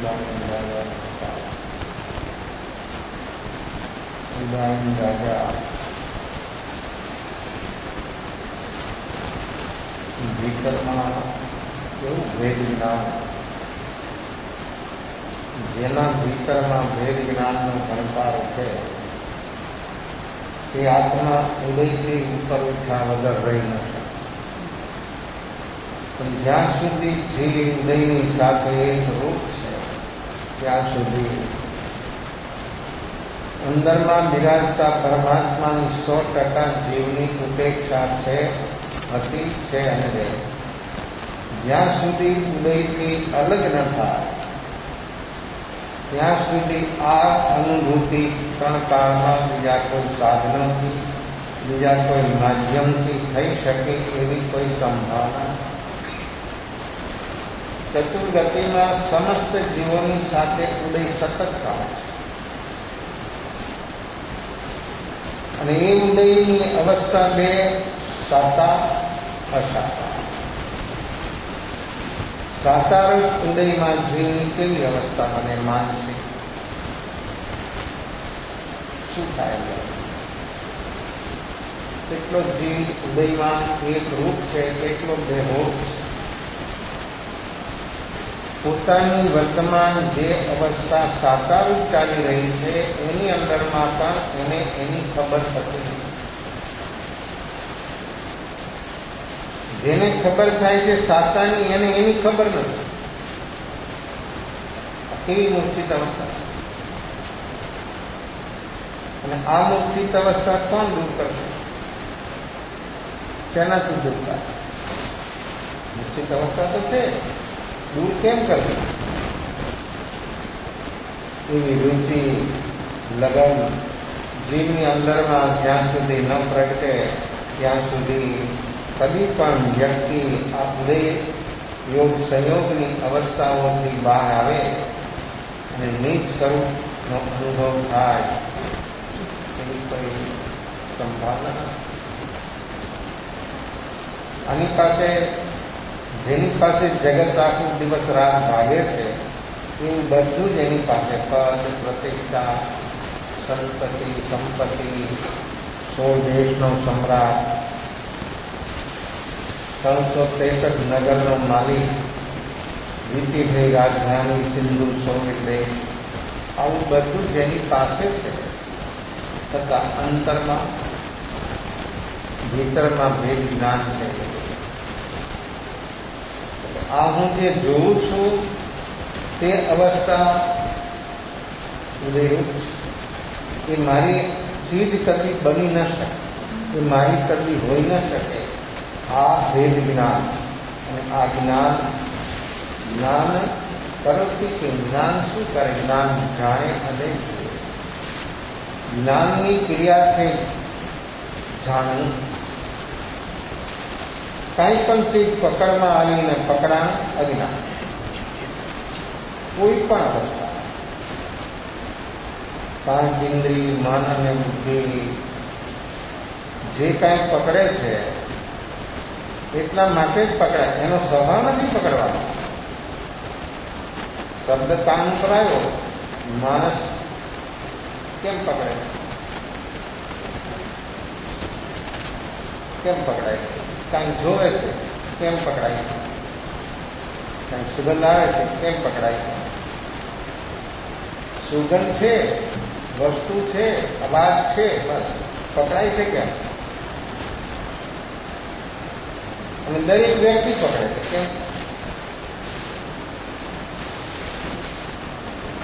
ઇબ્રાહિમ રાજા ભીતરમાં એવું ભેદ જ્ઞાન, જેના ભીતરમાં ભેદ જ્ઞાનનો ભણકાર છે તે આત્મા ઉદયથી ઉપર ઉઠ્યા વગર રહી ન શકે. પણ જ્યાં સુધી જે ઉદયની સાથે એક રૂપ છે ત્યાં સુધી અંદરમાં બિરાજતા પરમાત્માની 100% જીવની ઉપેક્ષા છે, હતી, છે અને રહે. જ્યાં સુધી ઉદયથી અલગ ન થાય ત્યાં સુધી આ અનુભૂતિ ક્ષણકાળમાં બીજા કોઈ સાધનોથી, બીજા કોઈ માધ્યમથી થઈ શકે એવી કોઈ સંભાવના. ચતુર્ગતિમાં સમસ્ત જીવોની સાથે ઉદય સતત થાય અને એ ઉદયની અવસ્થા બે: સાકાર, અસાકાર. સાકાર ઉદયમાં જીવની કેવી અવસ્થા બને? માનસિક. શું થાય? કેટલો જીવ ઉદયમાં એક રૂપ છે, કેટલો બેહોશ છે. પોતાની વર્તમાન જે અવસ્થા સાકાર ચાલી રહી છે એની અંદરમાં પણ એને એની ખબર થતી નથી. જેને ખબર થાય છે સાકારની, એને એની ખબર નથી. કેવી મૂર્છિત અવસ્થા! અને આ મૂર્છિત અવસ્થા કોણ દૂર કરશે? શેનાથી દૂર થાય? મૂર્છિત અવસ્થા તો છે, દૂર કેમ કરશે? એવી રુચિ, લગન જીવની અંદરમાં જ્યાં સુધી ન પ્રગટે ત્યાં સુધી કદી પણ વ્યક્તિ આ ઉદય યોગ સંયોગની અવસ્થાઓથી બહાર આવે અને નિજ સ્વરૂપનો અનુભવ થાય એવી કોઈ સંભાવના નથી. આની પાસે, જેની પાસે જગત આખું દિવસ રાત ભાગે છે એવું બધું જ એની પાસે પદ, પ્રતિષ્ઠા, સંપત્તિ, 16 દેશનો સમ્રાટ, 363 નગરનો માલિક, જીતીભાઈ રાજધાની, સિંધુ 16 દેશ, આવું બધું જેની પાસે છે છતાં અંતરમાં, ભીતરમાં ભેદ જ્ઞાન છે. આ હું જે જોઉં છું તે અવસ્થા ઉદયરૂપ છે. એ મારી ચીજ કદી બની ન શકે, એ મારી કદી હોઈ ન શકે. આ ભેદ જ્ઞાન અને આ જ્ઞાન કરોતી કે જ્ઞાન શું કરે? જ્ઞાન જાણે અને જુએ. જ્ઞાનની ક્રિયા છે જાણવું. કાંઈ પણ ચીજ પકડમાં આવીને પકડાણ અજ્ઞાન. કોઈ પણ અવસ્થા, પાંચ ઇન્દ્રિય, મન અને બુદ્ધિ જે કાંઈ પકડે છે એટલા માટે જ પકડાય, એનો સ્વભાવ નથી પકડવાનો. શબ્દ કાન ઉપર આવ્યો, માણસ કેમ પકડે? કેમ પકડાય? કાંઈ જોવે છે, કેમ પકડાય? કાંઈ સુગંધ આવે છે, કેમ પકડાય? સુગંધ છે, વસ્તુ છે, અવાજ છે, બસ પકડાય છે કેમ? અને દરેક વ્યક્તિ પકડે છે કેમ?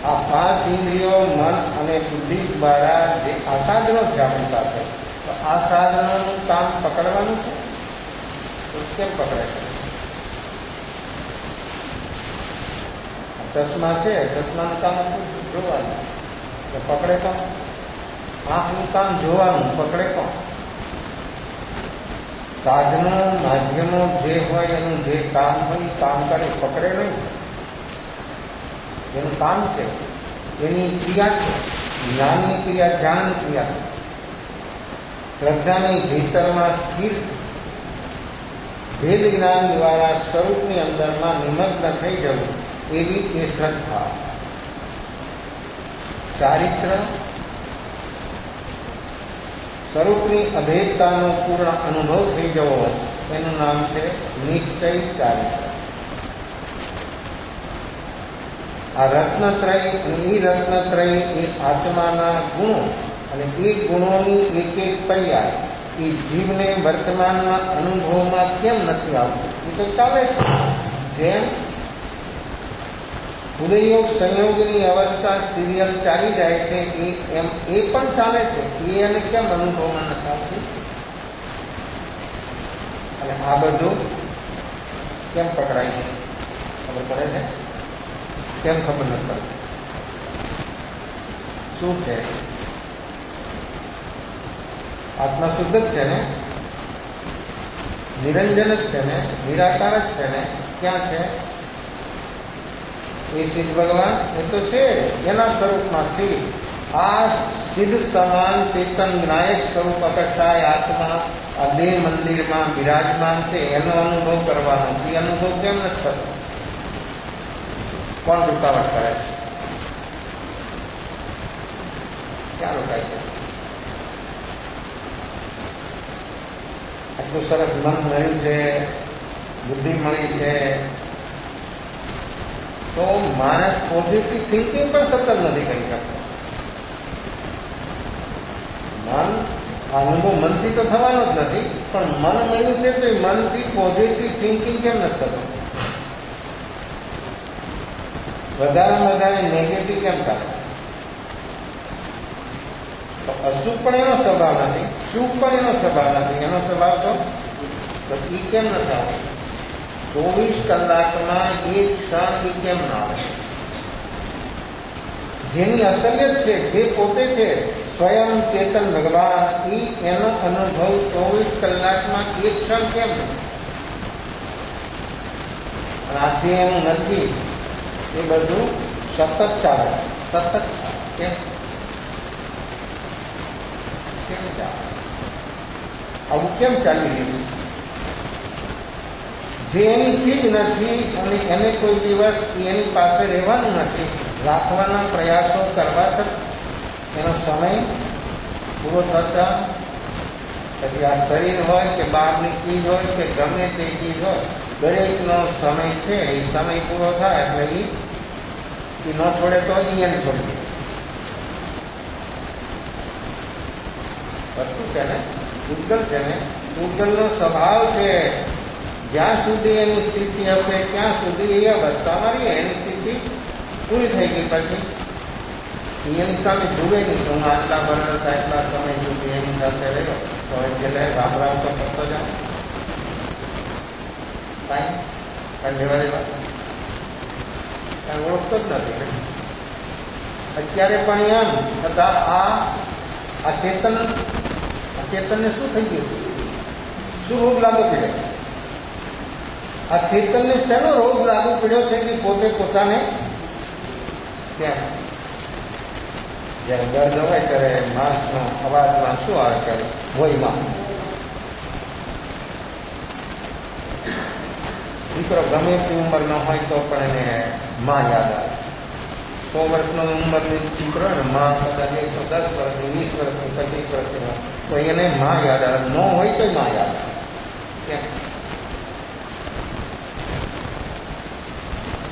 આ પાંચ ઇન્દ્રિયો, મન અને બુદ્ધિ દ્વારા જે આ સાધનો છે આપણી પાસે, તો આ સાધનોનું કામ પકડવાનું છે, તો કેમ પકડે છે? ચશ્મા છે, ચશ્માનું કામ જોવાનું, તો પકડે કોણ? આંખનું કામ જોવાનું, પકડે કોણ? સાધનો, માધ્યમો જે હોય એનું જે કામ હોય કામ કરે, પકડે નહીં. એનું કામ છે, એની ક્રિયા છે, જ્ઞાનની ક્રિયા, ધ્યાનની ક્રિયા છે. શ્રદ્ધાની ભીતરમાં સ્થિર ભેદ જ્ઞાન દ્વારા સ્વરૂપની અંદરમાં નિમગ્ન થઈ જવું, એવી એ શ્રદ્ધા. ચારિત્ર સ્વરૂપની અભેદતાનો પૂર્ણ અનુભવ થઈ જવો એનું નામ છે નિશ્ચય ચારિત્ર. આ રત્નત્રય અને એ રત્નત્રય એ આત્માના ગુણો અને એ ગુણોની એક એક પર્યાય એ જીવને વર્તમાનમાં અનુભવમાં કેમ નથી આવતું? એ તો ચાલે છે. જેમ ઉદયયોગ સંયોગની અવસ્થા સિરિયલ ચાલી જાય છે એમ એ પણ ચાલે છે. એ એને કેમ અનુભવમાં નથી આવતી? અને આ બધું કેમ પકડાય છે? ખબર પડે છે? કેમ ખબર નથી પડતી? શું છે? આત્મા શુદ્ધ જ છે ને, નિરંજન જ છે ને, નિરાકાર જ છે ને. ક્યાં છે એ સિદ્ધ ભગવાન? એ તો છે એના સ્વરૂપમાંથી આ સિદ્ધ સમાન ચેતન જ્ઞાયક સ્વરૂપ અકક્ષાય આત્મા આ દેહ મંદિરમાં બિરાજમાન છે. એનો અનુભવ કરવાનો. એ અનુભવ કેમ નથી થતો? કોણ રૂકાવટ કરે છે? ક્યાં રોકાય છે? આટલું સરસ મન મળ્યું છે, બુદ્ધિ મળી છે, તો માણસ પોઝિટિવ થિંકિંગ પણ સતત નથી કરી શકતો. મન અનુભવ મનથી તો થવાનો જ નથી, પણ મન મળ્યું છે તો મનથી પોઝિટિવ થિંકિંગ કેમ નથી થતો? વધારે નેગેટિવ કેમ થાય? તો અશુભ પણ એનો સ્વભાવ નથી, શુભ પણ એનો સ્વભાવ નથી. એનો સ્વભાવ તો એ કેમ નથી આવતો? 24 કલાકમાં એક ક્ષણ એ કેમ ના આવે? જેની અસલિયત છે, જે પોતે છે સ્વયં ચેતન ભગવાન, એનો અનુભવ 24 કલાકમાં એક ક્ષણ કેમ નથી? આજે એનું નથી. એ બધું સતત ચાલે, સતત કેમ ચાલે? આવું કેમ ચાલી રહ્યું? જે એની ચીજ નથી અને એને કોઈ દિવસ એની પાસે રહેવાનું નથી, રાખવાના પ્રયાસો કરવા છતાં એનો સમય પૂરો થતા પછી આ શરીર હોય કે બહારની ચીજ હોય કે ગમે તે ચીજ હોય, દરેકનો સમય છે. એ સમય પૂરો થાય એટલે એ ન છોડે તો એને છોડી દે. વસ્તુ છે ને, પૂતગલ છે ને, પૂતગલનો સ્વભાવ છે જ્યાં સુધી એની સ્થિતિ હશે ત્યાં સુધી એ અવસ્થામાં રહીએ. એની સ્થિતિ પૂરી થઈ ગઈ પછી એની સામે જુએ નહીં તો હું આટલા વર્ષ આટલા સમય સુધી એની સાથે રહ્યો તો એટલે રામ રામ તો કરતો જાઉં, કાંઈ લેવા કાંઈ ઓળખતો જ નથી. અત્યારે પણ એમ છતાં આ ચેતનને શું થઈ ગયું? શું રોગ લાગુ પડ્યો? આ ચેતનને શેનો રોગ લાગુ પડ્યો છે કે પોતે પોતાને ત્યાં જ્યારે દર્દ હોય ત્યારે માણસનો અવાજમાં શું આવે? ત્યારે ભોયમાં દીકરો ગમે તે ઉંમરનો હોય તો પણ એને માં યાદ આવે. 100 વર્ષનો ઉંમરની દીકરો ને માં કદાચ 110 વર્ષની, 20 વર્ષની, 25 વર્ષની તો એને માં યાદ આવે. ન હોય તો માં યાદ આવે.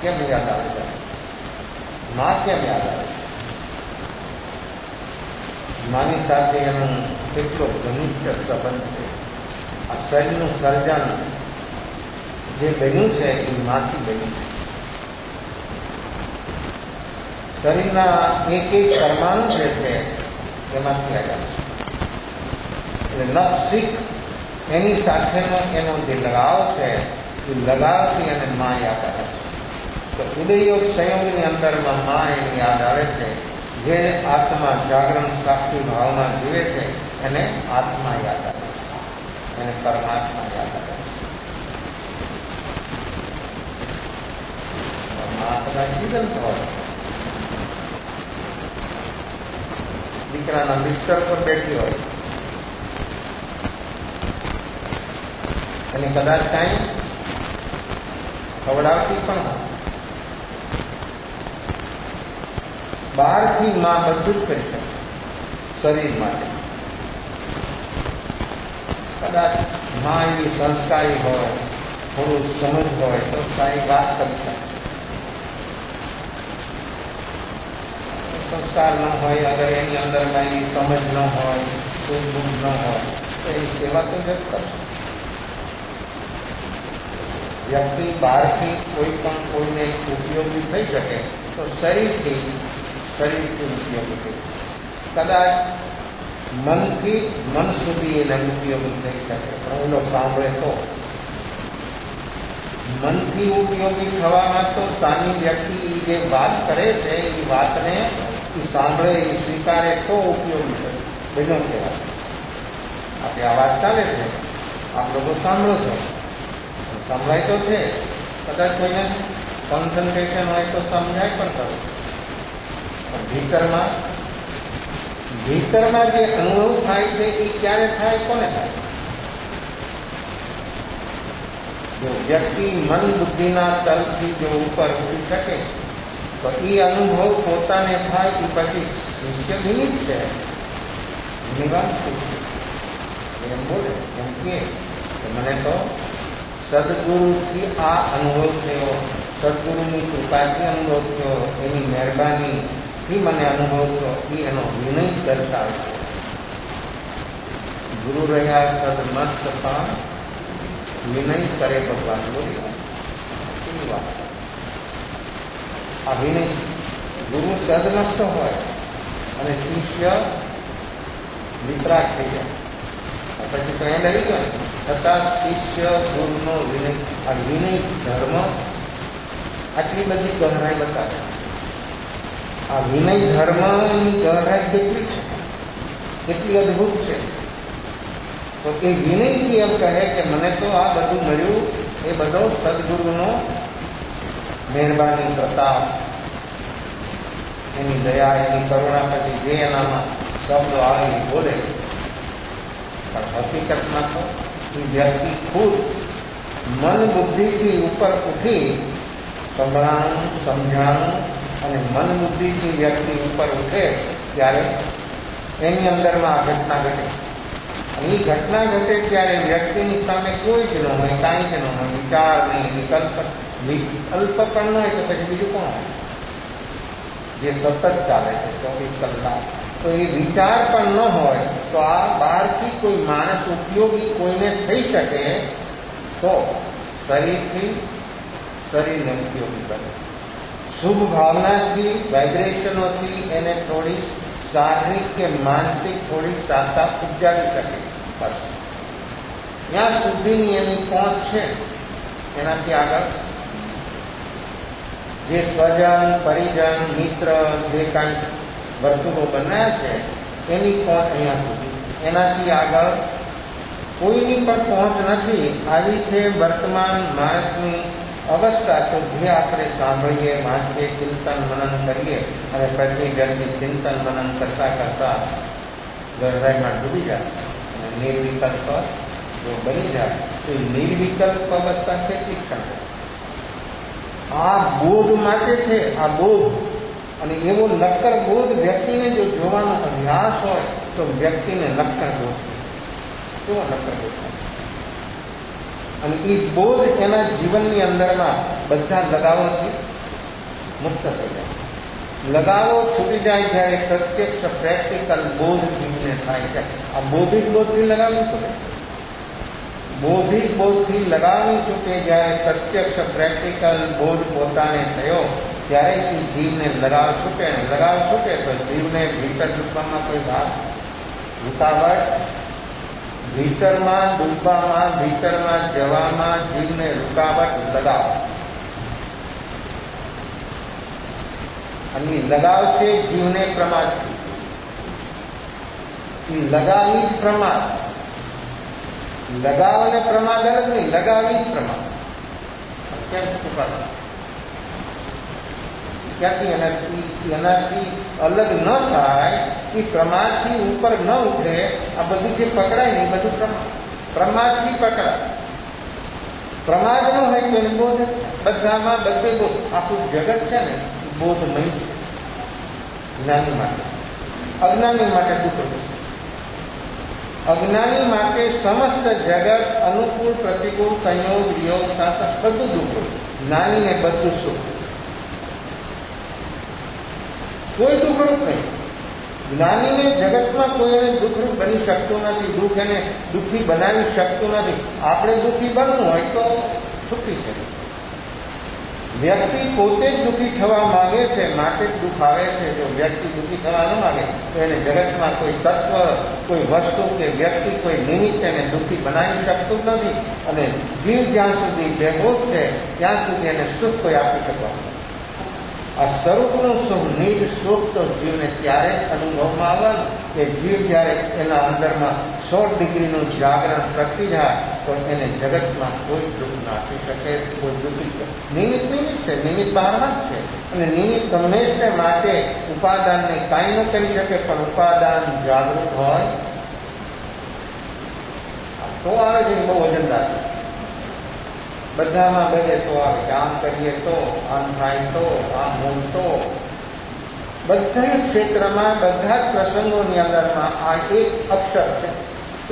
કેમ યાદ આવે છે? માં કેમ યાદ આવે? માની સાથે એનો કેટલો ઘનિષ્ઠ સંબંધ છે. આ શરીરનું સર્જન જે બન્યું છે એ માંથી બન્યું છે. શરીરના એક એક પરમાણુ જે છે એમાંથી આવ્યા છે. એટલે નખશીખ એની સાથેનો એનો જે લગાવ છે એ લગાવથી એને માં યાદ આવે છે. તો ઉદયયોગ સંયોગની અંદરમાં માં એની યાદ આવે છે. જે આત્મા જાગરણ સાક્ષી ભાવમાં જીવે છે એને આત્મા યાદ આવે છે, એને પરમાત્મા યાદ આવે છે. પરમાત્મા જીવંત હોય. દીકરાના બિસ્તર પર બેઠી હોય અને કદાચ કાંઈ ખવડાવતી પણ હોય. બહારથી માં બધું જ કરી શકે શરીર માટે. કદાચ માં એવી સંસ્કારી હોય, થોડું સમજ હોય તો સારી વાત કરી શકે. સંસ્કાર ન હોય, અગર એની અંદર એની સમજ ન હોય, કોઈ ગુણ ન હોય તો એની સેવા તો જ કરશે. વ્યક્તિ બહારથી કોઈ પણ કોઈને ઉપયોગી થઈ શકે તો શરીરથી ઉપયોગી થઈ. કદાચ મનથી મન સુધી એને ઉપયોગી થઈ શકે, પણ એનો સાંભળે તો. મનથી ઉપયોગી થવામાં તો સાની વ્યક્તિ જે વાત કરે છે એ વાતને સાંભળે, એ સ્વીકારે તો ઉપયોગી છે. બીજો કહેવાય આપણે આ વાત ચાલે છે, આપ લોકો સાંભળો છો, સમજાય તો છે. કદાચ કોઈને કોન્સન્ટ્રેશન હોય તો સમજાય પણ ખરું, પણ ભીતરમાં જે અનુભવ થાય છે એ ક્યારે થાય, કોને થાય? જો વ્યક્તિ મન બુદ્ધિના તલથી જો ઉપર ઉઠી શકે તો એ અનુભવ પોતાને થાય એ પછી નિત્ય નિમિત્ત છે. એમ બોલે, એમ કે મને તો સદગુરુથી આ અનુભવ થયો, સદગુરુની કૃપાથી અનુભવ થયો, એની મહેરબાનીથી મને અનુભવ થયો, એ એનો વિનય દર્શાવે છે. ગુરુ રહ્યા સદમત છતાં વિનય કરે ભગવાન. બોલી વાત આ વિનય. ગુરુ સદમસ્ત હોય અને શિષ્ય વિતરાગ થઈ જાય પછી તો એ ડરી ગયો. છતાં શિષ્ય ગુરુનો વિનય, આ વિનય ધર્મ આટલી બધી ગહરાઈ બતાવે. આ વિનય ધર્મની ગહરાઈ કેટલી છે, કેટલી અદભુત છે. તો એ વિનયથી એમ કહે કે મને તો આ બધું મળ્યું એ બધો સદગુરુનો મહેરબાની, પ્રતાપ, એની દયા, એની કરુણા, પછી જે એનામાં શબ્દો આવી બોલે. પણ હકીકતમાં તો એ વ્યક્તિ ખુદ મન બુદ્ધિથી ઉપર ઉઠી સંભળાણું, સમજાણું અને મન બુદ્ધિથી વ્યક્તિ ઉપર ઉઠે ત્યારે એની અંદરમાં આ ઘટના ઘટે. અને એ ઘટના ઘટે ત્યારે વ્યક્તિની સામે કોઈ જ ન હોય, કાંઈ જ ન હોય, વિચાર નહીં, વિકલ્પ પણ ન હોય તો પછી બીજું કોણ હોય જે સતત ચાલે છે 24 કલાક? તો એ વિચાર પણ ન હોય તો આ બહારથી કોઈ માણસ ઉપયોગી કોઈને થઈ શકે તો શરીરને ઉપયોગી કરે. શુભ ભાવનાથી, વાઇબ્રેશનોથી એને થોડી શારીરિક કે માનસિક થોડી તાકાત ઉપજાવી શકે. બસ ત્યાં સુધીની એની પહોંચ છે. એનાથી આગળ જે સ્વજન, પરિજન, મિત્ર, જે કાંઈ વર્તુળો બનાવ્યા છે એની પહોંચ અહીંયા સુધી. એનાથી આગળ કોઈની પણ પહોંચ નથી. આવી છે વર્તમાન માણસની અવસ્થા. તો જે આપણે સાંભળીએ, વાંચીએ, ચિંતન મનન કરીએ અને પછી વ્યક્તિ ચિંતન મનન કરતા કરતા ગહરાઈમાં ડૂબી જાય અને નિર્વિકલ્પ જો બની જાય તો નિર્વિકલ્પ અવસ્થા કેટલી ક્ષણ આ બોધ માટે છે. આ બોધ અને એવો નક્કર બોધ વ્યક્તિને જો જોવાનો અભ્યાસ હોય તો વ્યક્તિને નક્કર બોધ, કેવો નક્કર બોધ. અને એ બોધ એના જીવનની અંદરમાં બધા લગાવોથી મુક્ત થઈ જાય. લગાવો છૂટી જાય જ્યારે પ્રત્યક્ષ પ્રેક્ટિકલ બોધ જીવને થાય છે. આ બૌદ્ધિક બોધથી લગાવવું પડે. બૌદ્ધિક બોધથી લગાવવું છૂટે જ્યારે પ્રત્યક્ષ પ્રેક્ટિકલ બોધ પોતાને થયો ત્યારે એ જીવને લગાવ છૂટે. ને લગાવ છૂટે તો જીવને ભીતર ડૂબવામાં કોઈ વાત, રૂકાવટ, ભીતરમાં ડૂબવામાં, ભીતરમાં જવામાં જીવને રૂકાવટ, લગાવ. અને લગાવ છે જીવને પ્રમાદથી. એ લગાવી જ પ્રમાદ. લગાવ અને પ્રમાદ અલગ નહીં, લગાવી જ પ્રમાદ. કેમ શું ક્યાંથી એનાથી અલગ ન થાય, એ પ્રમાદથી ઉપર ન ઉઠે. આ બધું જે પકડાય ને એ બધું પ્રમાદથી પકડાય. પ્રમાદ ન હોય તો એને બોધ. બધામાં બધે બોધ. આખું જગત છે ને બોધમય છે. જ્ઞાની માટે. અજ્ઞાની માટે દુઃખરૂપ. અજ્ઞાની માટે સમસ્ત જગત અનુકૂળ પ્રતિકૂળ સંયોગ વિયોગ સાથે બધું દુઃખરૂપ. જ્ઞાનીને બધું સુખ. કોઈ દુઃખરૂપ નહીં. જ્ઞાનીને જગતમાં કોઈ એને દુઃખરૂપ બની શકતું નથી. દુઃખ એને દુઃખી બનાવી શકતું નથી. આપણે દુઃખી બનવું હોય તો સુખી છે. વ્યક્તિ પોતે જ દુઃખી થવા માંગે છે, માટે જ દુઃખ આવે છે. જો વ્યક્તિ દુઃખી થવા ન માંગે તો એને જગતમાં કોઈ તત્વ, કોઈ વસ્તુ કે વ્યક્તિ, કોઈ નિમિત્ત એને દુઃખી બનાવી શકતું નથી. અને જીવ જ્યાં સુધી બેહોશ છે ત્યાં સુધી એને સુખ કોઈ આપી શકવાનું. આ સ્વરૂપનું સુખ, નિજ સુખ તો જીવને ત્યારે જ અનુભવમાં આવવાનું કે જીવ જ્યારે એના અંદરમાં 100 ડિગ્રીનું જાગરણ પ્રગટી જાય તો એને જગતમાં કોઈ દુઃખ ના આપી શકે. કોઈ દુઃખી નિમિત્ત છે, નિમિત્ત બહારમાં જ છે. અને નિમિત્ત ગમે તે માટે ઉપાદાનને કાંઈ ન કરી શકે, પણ ઉપાદાન જાગૃત હોય તો આવે છે. બહુ વજનદાર બધામાં બધે તો આવે કે આમ કરીએ તો, આમ થાય તો, આમ હોમ તો. બધા ક્ષેત્રમાં, બધા જ પ્રસંગોની અંદરમાં આ એક અક્ષર છે,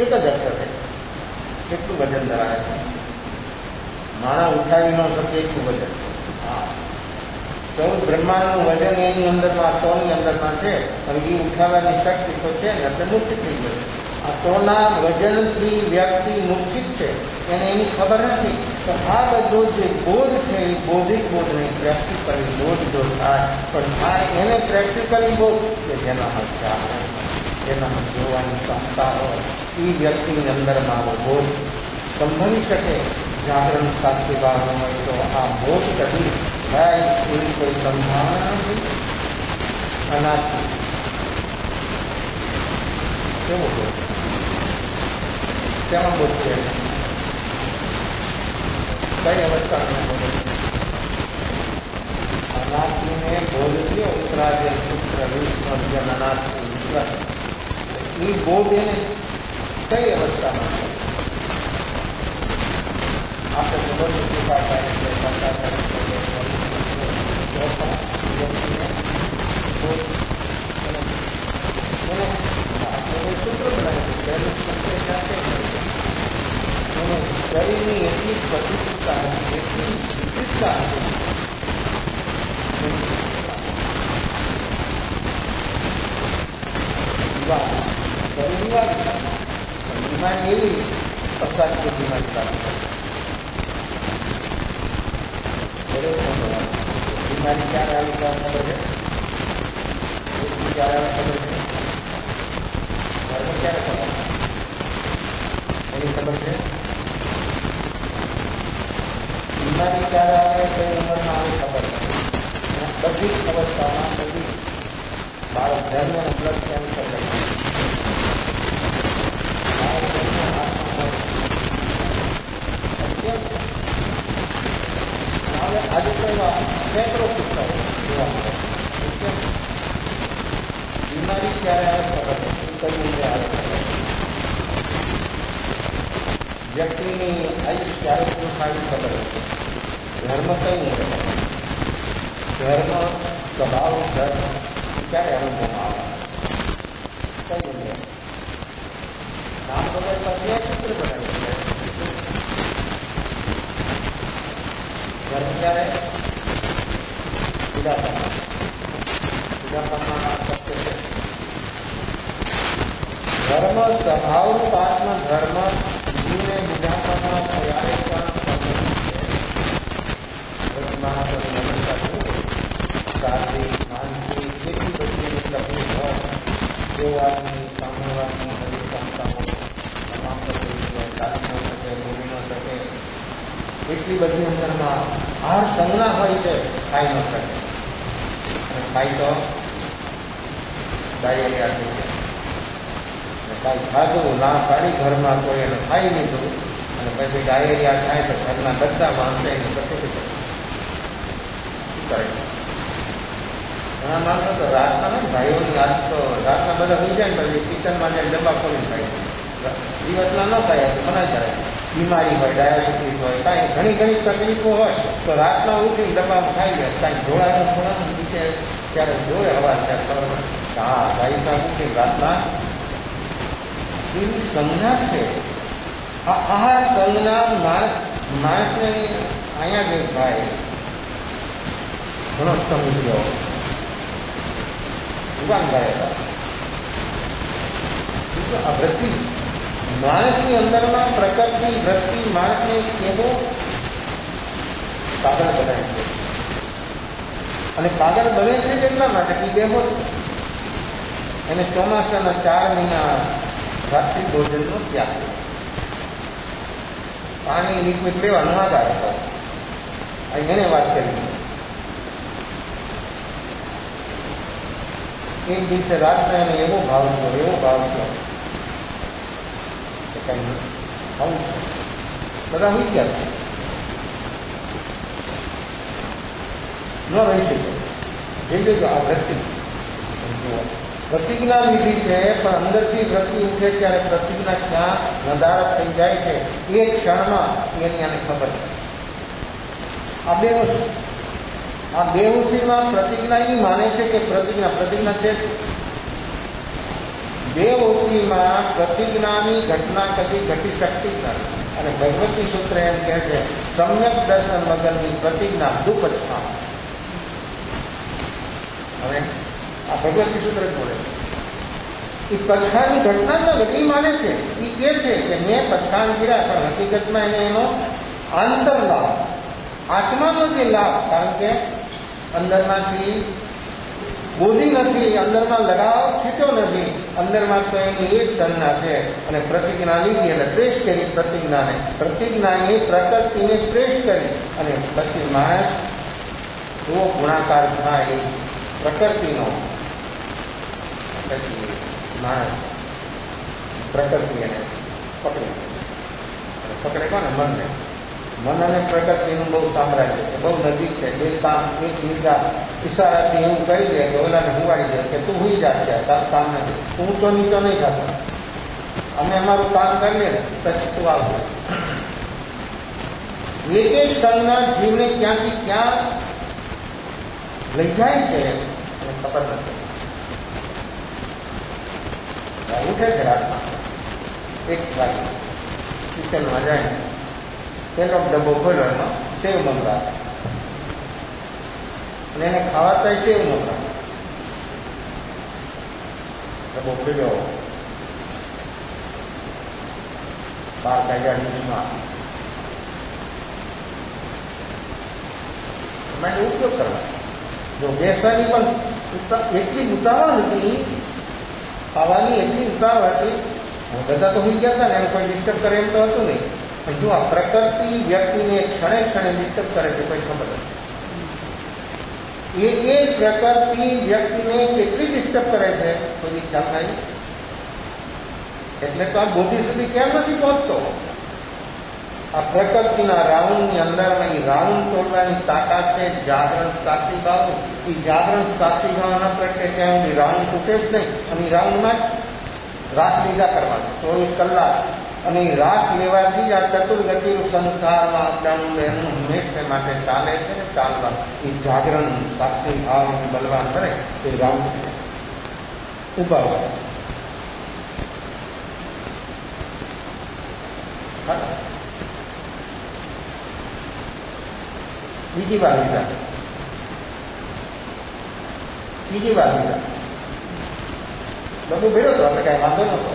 એક જ અક્ષર છે. કેટલું વજન ધરાવે છે. માણસ ઉઠાવી ન શકે એટલું વજન. હા, 14 બ્રહ્માંડનું વજન એની અંદરમાં, 100 ની અંદરમાં છે. અને એ ઉઠાવવાની શક્તિ તો છે ને, એટલે મુક્ત થઈ ગયું. આ 100ના વજનથી વ્યક્તિ મૂર્છિત છે, એને એની ખબર નથી. તો આ બધો જે બોધ છે એ બૌદ્ધિક બોધ નહીં, પ્રેક્ટિકલી બોધ જો થાય પણ થાય એને પ્રેક્ટિકલી બોધ કે જેનામાં જાગરણ, જેનામાં જોવાની ક્ષમતા હોય એ વ્યક્તિની અંદરમાં આવો બોધ સંભવી શકે. જાગરણ સાચી ભાવ હોય તો આ બોધ કદી થાય એવી કોઈ સંભાવના નથી. અનાથી કેવો બોધ? કેમાં બોધ છે? કઈ અવસ્થામાં બોધ? અનાથીને બોધ થયો ઉત્તરાજય પુત્ર વિષ્ણુ અનાથ એ બોધ એને કઈ અવસ્થામાં છે? આપણે ખબર નથી પાડતા એટલે સૂત્ર બનાવ્યું. શરીરની એટલી પ્રતિષ્ઠા હતી, એટલી વિશિષ્ટતા હતી. બીમારી એવી પ્રસાદની બીમારી ચાલુ બીમારી ક્યારે આવી ખબર છે? ક્યારે આવે ખબર છે? ક્યારે ખબર એની ખબર છે? બીમારી ક્યારે આવે કઈ ઉંમરમાં આવે ખબર છે. બધી અવસ્થામાં બધી બાળક જન્મ અને બ્લડ કેન્સર હવે આજે તો સેંકડો કિસ્સાઓ જોવા મળે. બીમારી ક્યારે આવે ખબર નથી, કઈ ઉંમરે આવે ખબર. વ્યક્તિની આયુષ ક્યારે શું થાય ખબર નથી. ધર્મ કઈ ઉંમરે, ધર્મ સ્વભાવ ધર્મ ક્યારે અનુભવમાં આવે કઈ ઉંમરે? નામ વગર પછી સૂત્ર બનાવ્યું છે. ધર્મ ક્યારે? બુઢાપામાં. બુઢાપામાં સત્ય છે. ધર્મ સ્વભાવનું આત્મ ધર્મ જીવને બુઢાપામાં ત્યારે પણ શારીરિક માનસિક કેટલી બધી એની તકલીફ હોય, જોવાની સાંભળવાની બધી ક્ષમતાઓ તમામ તકલીફ હોય, ચાલી ન શકે, બોલી ન શકે, એટલી બધી અંદરમાં આહાર સંજ્ઞા હોય છે, ખાઈ ન શકે. અને ખાઈ તો ડાયેરિયા થઈ જાય. કાંઈ ખાધું ના પાડી ઘરમાં કોઈ એને ખાઈ લીધું અને પછી ડાયેરિયા થાય તો ઘરના બધા માણસો એને કશું શું કરે? ઘણા માણસો તો રાતના ને ભાઈઓની આજ તો રાતના બધા સુઈ જાય ને પછી કિચનમાં જઈને ડબ્બા ખોલીને ખાય. દિવસના ન ખાય તો મના કરે. બીમારી હોય, ડાયાબિટીસ હોય, કાંઈ ઘણી ઘણી તકલીફો હોય તો રાતના ઉઠીને ડબ્બામાં ખાઈ જાય. કાંઈ ઢોળાનું નીચે ત્યારે જોયે અવાજ ત્યારે ખબર પડે કે હા ગાય સાહેબ કે રાતના એવી સંજ્ઞા છે. આ સંજ્ઞા માણસને અહીંયા જે થાય ઘણો સમજ્યો ભગવાન ગયા હતા આ વૃત્તિ માણસની અંદરમાં પ્રકૃતિ વૃત્તિ માણસને કેવો પાગલ બનાવે છે. અને પાગલ બને છે કેટલા માટે કે બેહો એને ચોમાસાના 4 મહિના રાત્રિ ભોજનનો ત્યાગ કર્યો. પાણી લિક્વિડ લેવાનું આધાર હતો. એને વાત કરી એક દિવસે રાત્રે એને એવો ભાવ થયો કે કઈ આવું છે. બધા હોઈ ગયા ન રહી શકે. જેવી રીતે આ વૃત્તિ પ્રતિજ્ઞા લીધી છે પણ અંદરથી વૃત્તિ ઉઠે ત્યારે પ્રતિજ્ઞા ક્યાં નદારત થઈ જાય છે એ ક્ષણમાં એની આને ખબર છે. આ બેહોશીમાં પ્રતિજ્ઞા એ માને છે કે પ્રતિજ્ઞા છે. બેહોશીમાં પ્રતિજ્ઞાની ઘટના કદી ઘટી શકતી નથી. અને ભગવતી સૂત્ર એમ કહે છે સમ્યક દર્શન વગરની પ્રતિજ્ઞા દુઃખ. હવે આ ભગવતી સૂત્ર જોડે એ પછાની ઘટના તો ઘટી માને છે. એ કહે છે કે મેં પછાણ કર્યા પણ હકીકતમાં એને એનો આંતર લાભ આત્માનો જે લાભ, કારણ કે અંદરમાંથી બોધી નથી, અંદરમાં લગાવ છૂટ્યો નથી, અંદરમાં તો એની એક સંજ્ઞા છે. અને પ્રતિજ્ઞા લીધી અને પ્રેસ કરી પ્રતિજ્ઞાની પ્રકૃતિને પ્રેસ કરી અને પછી માણસ એવો ગુણાકાર થાય પ્રકૃતિનો. પછી માણસ પ્રકૃતિ એને પકડે કોને? મનને. મન અને પ્રકૃતિનું બહુ સામ્રાજ્ય છે, બહુ નજીક છે. બે કામ એકબીજા ઈશારાથી એવું કહી દે કે ઓલાને હુવાડી દે કે તું હુઈ જા છે, તારું કામ નથી, ઊંચો નીચો નહીં થતો, અમે અમારું કામ કરીએ ને પછી તું આવજો. એક એક ક્ષણના જીવને ક્યાંથી ક્યાં લઈ જાય છે અને ખબર નથી. ઉઠે છે રાતમાં 1 વાગે કિચનમાં જાય ને પેલો ડબ્બો ખોલ્યો એનો સેવ મમરા અને એને ખાવાતા સેવ મમરા. ડબ્બો ખોલ્યો 12 વાગ્યા ડીશમાં એમાં ઉપયોગ કરવા. જો બેસવાની પણ એટલી ઉતાવળ હતી, ખાવાની એટલી ઉતાવળ હતી, બધા તો હોઈ ગયા હતા ને, એમ કોઈ ડિસ્ટર્બ કરે એમ તો હતું નહીં. પણ જો આ પ્રકૃતિ વ્યક્તિને ક્ષણે ક્ષણે ડિસ્ટર્બ કરે છે કોઈ ખબર નથી. એ પ્રકૃતિ વ્યક્તિને કેટલી ડિસ્ટર્બ કરે છે કોઈ ખ્યાલ થાય. એટલે તો આ બોધી સુધી કેમ નથી પહોંચતો? આ પ્રકૃતિના રાઉન્ડની અંદરમાં એ રાઉન્ડ તોડવાની તાકાત છે જાગરણ સાક્ષી ભાવ. એ જાગરણ સાક્ષી ભાવના પ્રત્યે ત્યાં સુધી રાઉન્ડ તૂટે જ નહીં. અને રાઉન્ડમાં જ રાસ લીધા કરવાનું 24 કલાક. અને એ રાસ લેવાથી આ ચતુર્ગતિનું સંસારમાં અપડાનું એનું હંમેશા માટે ચાલે છે ને ચાલવા એ જાગરણ સાક્ષી ભાવ બલવાન કરે એ રાઉન્ડ ઉભા હોય. બીજી વાર લીધા બધું ભેળો હતો, આપણે કઈ વાંધો નતો.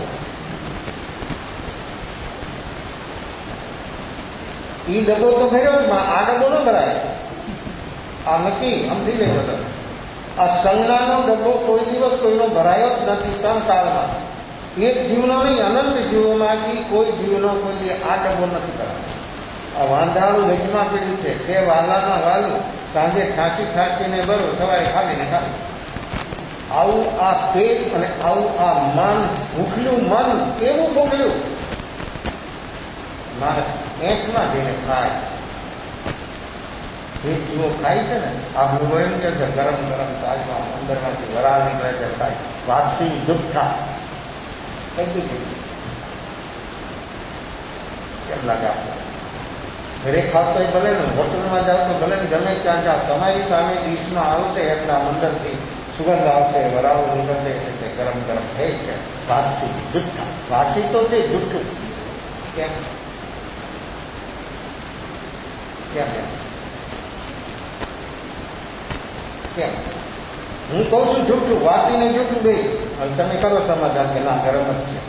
એ ડબ્બો તો ભર્યો જ, આ ડબ્બો ન ભરાય. આ નક્કી સમજી લેજો તમે. આ સંજ્ઞાનો ડબ્બો કોઈ દિવસ કોઈનો ભરાયો જ નથી 3 કાળમાં. એક જીવનો નહીં, અનંત જીવોમાંથી કોઈ જીવનો કોઈ આ ડબ્બો નથી કરાયો. આ વાંધાળું વેચમાં પીડ્યું છે તે વાલાના વાલું સાંજે ઠાંચીને ભરો, સવારે ખાલીને ખાલી. આવું આ પેટ અને આવું આ મન, ભૂખલું મન કેવું ભૂખલું માણસ એકમાં જઈને ખાય. જે જીવો ખાય છે ને, આ મૃગો એમ કે છે ગરમ ગરમ તાજમાં અંદરમાંથી વરાળ નીકળે છે, ખાય વાસી દુઃખા બધું કેમ લાગે આપણે? ઘરે ખાવ તો ભલે ને, હોટલમાં જાઓ તો ભલે ને, ગમે ત્યાં જાઓ, તમારી સામે ડીશમાં આવશે એટલે અંદરથી સુગંધ આવશે, વરાળો નીકળશે એટલે ગરમ ગરમ થઈ છે. વાસી જુઠ્ઠા, વાસી તો તે જુઠ્ઠું. કેમ કેમ કેમ હું કહું છું જુઠ્ઠું, વાસી ને જુઠ્ઠું બે, અને તમે કરો સમાધાન કે ના ગરમ જ છે.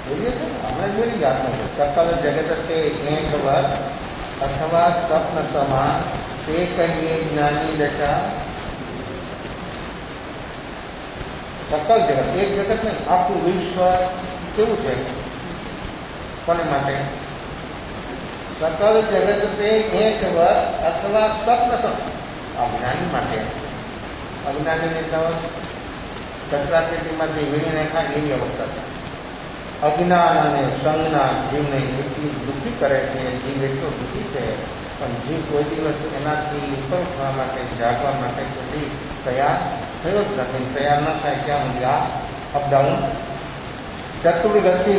બોલીએ છે ને, હમણાં જોઈ જાતનો છે. સકલ જગત એકવર અથવા સ્વપ્ન સમા તે કહીએ જ્ઞાની દશા. સકલ જગત, એક જગત નહીં, આખું વિશ્વ કેવું છે? કોને માટે? સકલ જગત તે એકવર અથવા સ્વપ્ન સમ, અજ્ઞાની માટે. અજ્ઞાનીને તો કચરા પેટીમાંથી વીણીને ખાય એવી અવસ્થા છે. અજ્ઞાન અને સંજ્ઞા જીવને એટલી દુઃખી કરે છે, જીવ એટલો દુઃખી છે, પણ જીવ કોઈ દિવસ એનાથી ઉપર થવા માટે, જાગવા માટે સુધી તૈયાર થયો જ નથી. તૈયાર ન થાય ત્યાં સુધી આ અપડાઉન ચતુર્ગતિ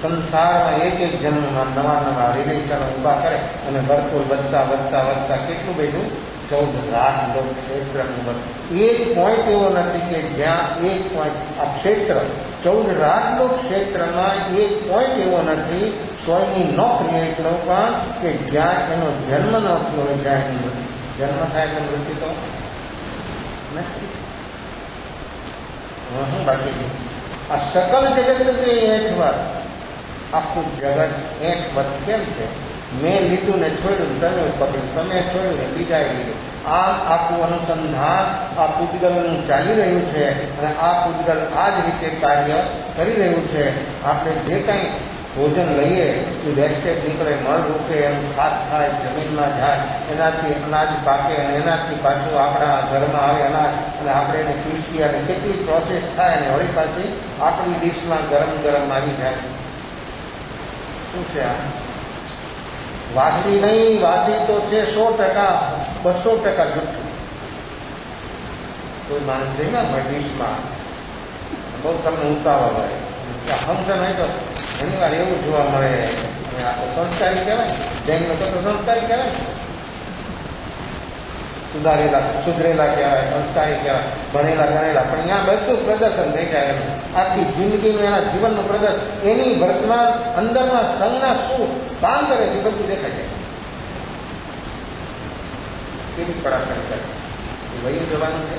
સંસારમાં એક એક જન્મમાં નવા નવા રિલેશન ઊભા કરે અને ભરપૂર વધતા વધતા વધતા કેટલું બધું 14 લાખ લોક ક્ષેત્રનું બધું. એક પોઈન્ટ એવો નથી કે જ્યાં એક પોઈન્ટ આ ક્ષેત્ર 14 લાખ લોક ક્ષેત્રમાં એક પોઈન્ટ એવો નથી, સ્વયંની ન ક્રિએટ નો પણ કે જ્યાં એનો જન્મ ન થયો હોય, જ્યાં જન્મ થાય એટલે મૃત્યુ તો નથી. હું બાકી આ સકલ જગત છે એકવાર, આખું જગત એકવર કેમ છે? મેં લીધું ને છોડ્યું, તમે પકડ્યું, તમે છોડ્યું ને બીજાએ લીધું. આમ આખું અનુસંધાન આ પૂતગલનું ચાલી રહ્યું છે અને આ પૂતગલ આ જ રીતે કાર્ય કરી રહ્યું છે. આપણે જે કંઈ ભોજન લઈએ એ વેસ્ટેજ નીકળે, મળ રૂપે એનું ખાત થાય, જમીનમાં જાય, એનાથી અનાજ પાકે અને એનાથી પાછું આપણા ઘરમાં આવે અનાજ અને આપણે એને પીસીએ અને કેટલી પ્રોસેસ થાય અને વળી પાછી આપણી ડીશમાં ગરમ ગરમ આવી જાય. શું છે આ? વાસી નહીં, વાસી તો છે 100%, 200% જુઠ્ઠું. કોઈ માણસ જઈને ડીશમાં બહુ તમને ઉતાવળ હોય, ફંક્શન હોય તો ઘણી વાર એવું જોવા મળે. આ તો સંસ્કારી કહેવાય, જૈન લોકો તો સંસ્કારી કહેવાય, સુધરેલા કહેવાય, સંસ્કારી કહેવાય, ભણેલા ગણેલા, પણ અહીંયા બધું પ્રદર્શન થઈ જાય. આખી જિંદગીનું એના જીવનનું પ્રદર્શન, એની વર્તમાન અંદરના સંજ્ઞા શું કામ કરે છે બધું દેખાય જાય. કેવી પડાપડી કરે? લઈ જવાનું છે,